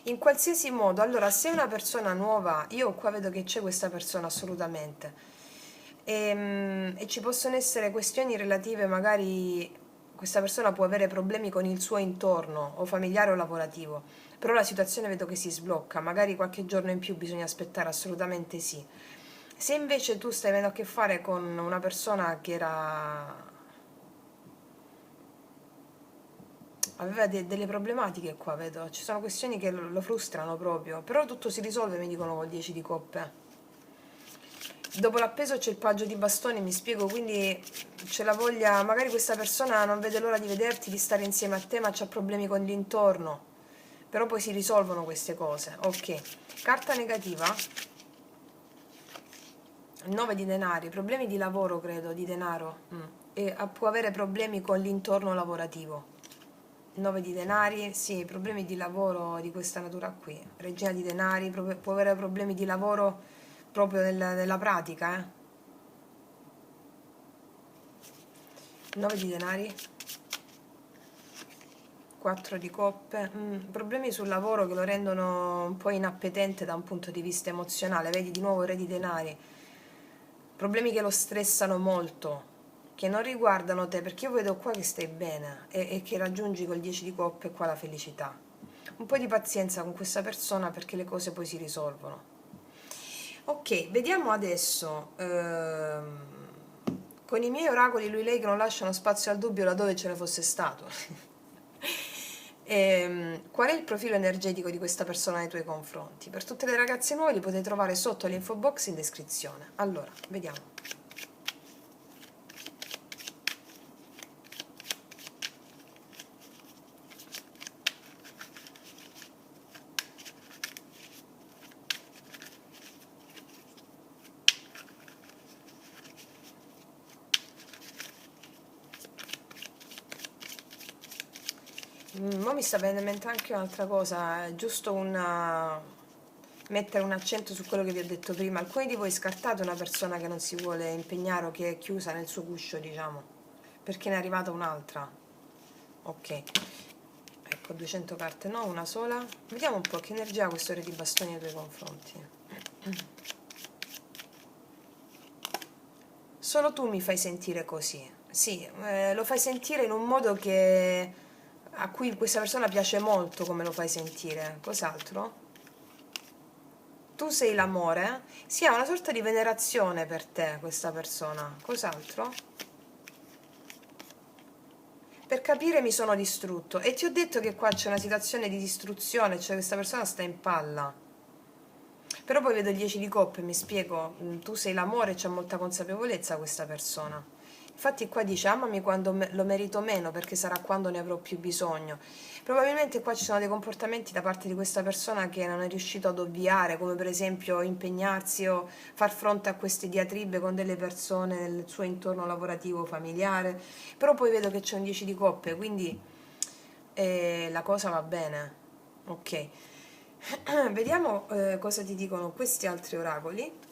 in qualsiasi modo. Allora, se è una persona nuova, io qua vedo che c'è questa persona assolutamente, e ci possono essere questioni relative, magari questa persona può avere problemi con il suo intorno, o familiare o lavorativo, però la situazione vedo che si sblocca, magari qualche giorno in più bisogna aspettare, assolutamente sì. Se invece tu stai avendo a che fare con una persona che aveva delle problematiche qua, vedo, ci sono questioni che lo frustrano proprio, però tutto si risolve, mi dicono col 10 di coppe. Dopo l'appeso c'è il paggio di bastoni, mi spiego, quindi c'è la voglia, magari questa persona non vede l'ora di vederti, di stare insieme a te, ma c'ha problemi con l'intorno, però poi si risolvono queste cose. Ok, carta negativa, 9 di denari, problemi di lavoro credo, di denaro, e può avere problemi con l'intorno lavorativo. 9 di denari, sì, problemi di lavoro di questa natura qui. Regina di denari, può avere problemi di lavoro proprio nella pratica, 9 di denari, 4 di coppe, problemi sul lavoro che lo rendono un po' inappetente da un punto di vista emozionale, vedi di nuovo re di denari, problemi che lo stressano molto, che non riguardano te, perché io vedo qua che stai bene e che raggiungi col 10 di coppe qua la felicità. Un po' di pazienza con questa persona perché le cose poi si risolvono. Ok, vediamo adesso, con i miei oracoli lui lei che non lasciano spazio al dubbio laddove ce ne fosse stato. Qual è il profilo energetico di questa persona nei tuoi confronti? Per tutte le ragazze nuove li potete trovare sotto l'info box in descrizione. Allora, vediamo. Mo mi sta venendo in mente anche un'altra cosa, giusto mettere un accento su quello che vi ho detto prima. Alcuni di voi scartate una persona che non si vuole impegnare o che è chiusa nel suo guscio, diciamo, perché ne è arrivata un'altra. Ok, ecco, 200 carte, no, una sola. Vediamo un po' che energia ha questo re di bastoni nei tuoi confronti. Solo tu mi fai sentire così. Sì, lo fai sentire in un modo a cui questa persona piace molto come lo fai sentire. Cos'altro? tu sei l'amore, si ha una sorta di venerazione per te questa persona. Cos'altro? Per capire mi sono distrutto e ti ho detto che qua c'è una situazione di distruzione, cioè questa persona sta in palla. Però poi vedo il 10 di coppe, mi spiego, tu sei l'amore, c'è molta consapevolezza questa persona. Infatti qua dice amami quando lo merito meno perché sarà quando ne avrò più bisogno. Probabilmente qua ci sono dei comportamenti da parte di questa persona che non è riuscito ad ovviare, come per esempio impegnarsi o far fronte a queste diatribe con delle persone nel suo intorno lavorativo familiare. Però poi vedo che c'è un 10 di coppe, quindi la cosa va bene. Ok. Vediamo cosa ti dicono questi altri oracoli.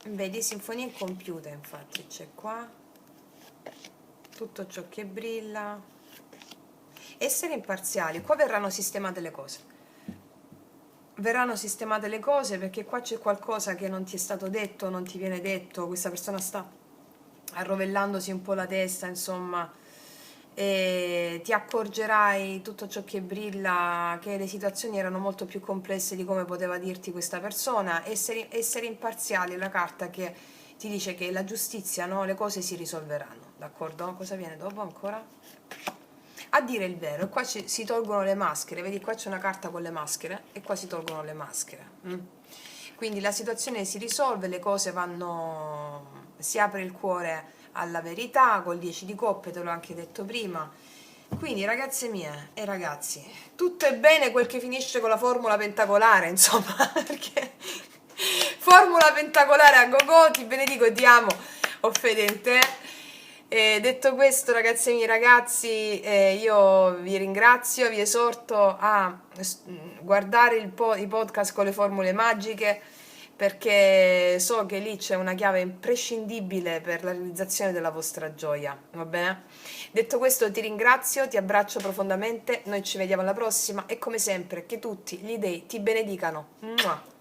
Vedi, sinfonia incompiuta, infatti, c'è qua tutto ciò che brilla. Essere imparziali, qua verranno sistemate le cose. Verranno sistemate le cose perché qua c'è qualcosa che non ti è stato detto, non ti viene detto, questa persona sta arrovellandosi un po' la testa, insomma, e ti accorgerai tutto ciò che brilla, che le situazioni erano molto più complesse di come poteva dirti questa persona. Essere imparziali è la carta che ti dice che la giustizia, no? Le cose si risolveranno, d'accordo? Cosa viene dopo ancora? A dire il vero, e qua si tolgono le maschere, vedi qua c'è una carta con le maschere e qua si tolgono le maschere. Quindi la situazione si risolve, le cose vanno, si apre il cuore alla verità, col 10 di coppe, te l'ho anche detto prima. Quindi ragazze mie e ragazzi, tutto è bene quel che finisce con la formula pentacolare, insomma, perché formula pentacolare a go-go, ti benedico e ti amo, ho fede in te. Detto questo, ragazze miei ragazzi, io vi ringrazio, vi esorto a guardare i podcast con le formule magiche perché so che lì c'è una chiave imprescindibile per la realizzazione della vostra gioia, va bene? Detto questo, ti ringrazio, ti abbraccio profondamente, noi ci vediamo alla prossima e come sempre che tutti gli dei ti benedicano. Mua!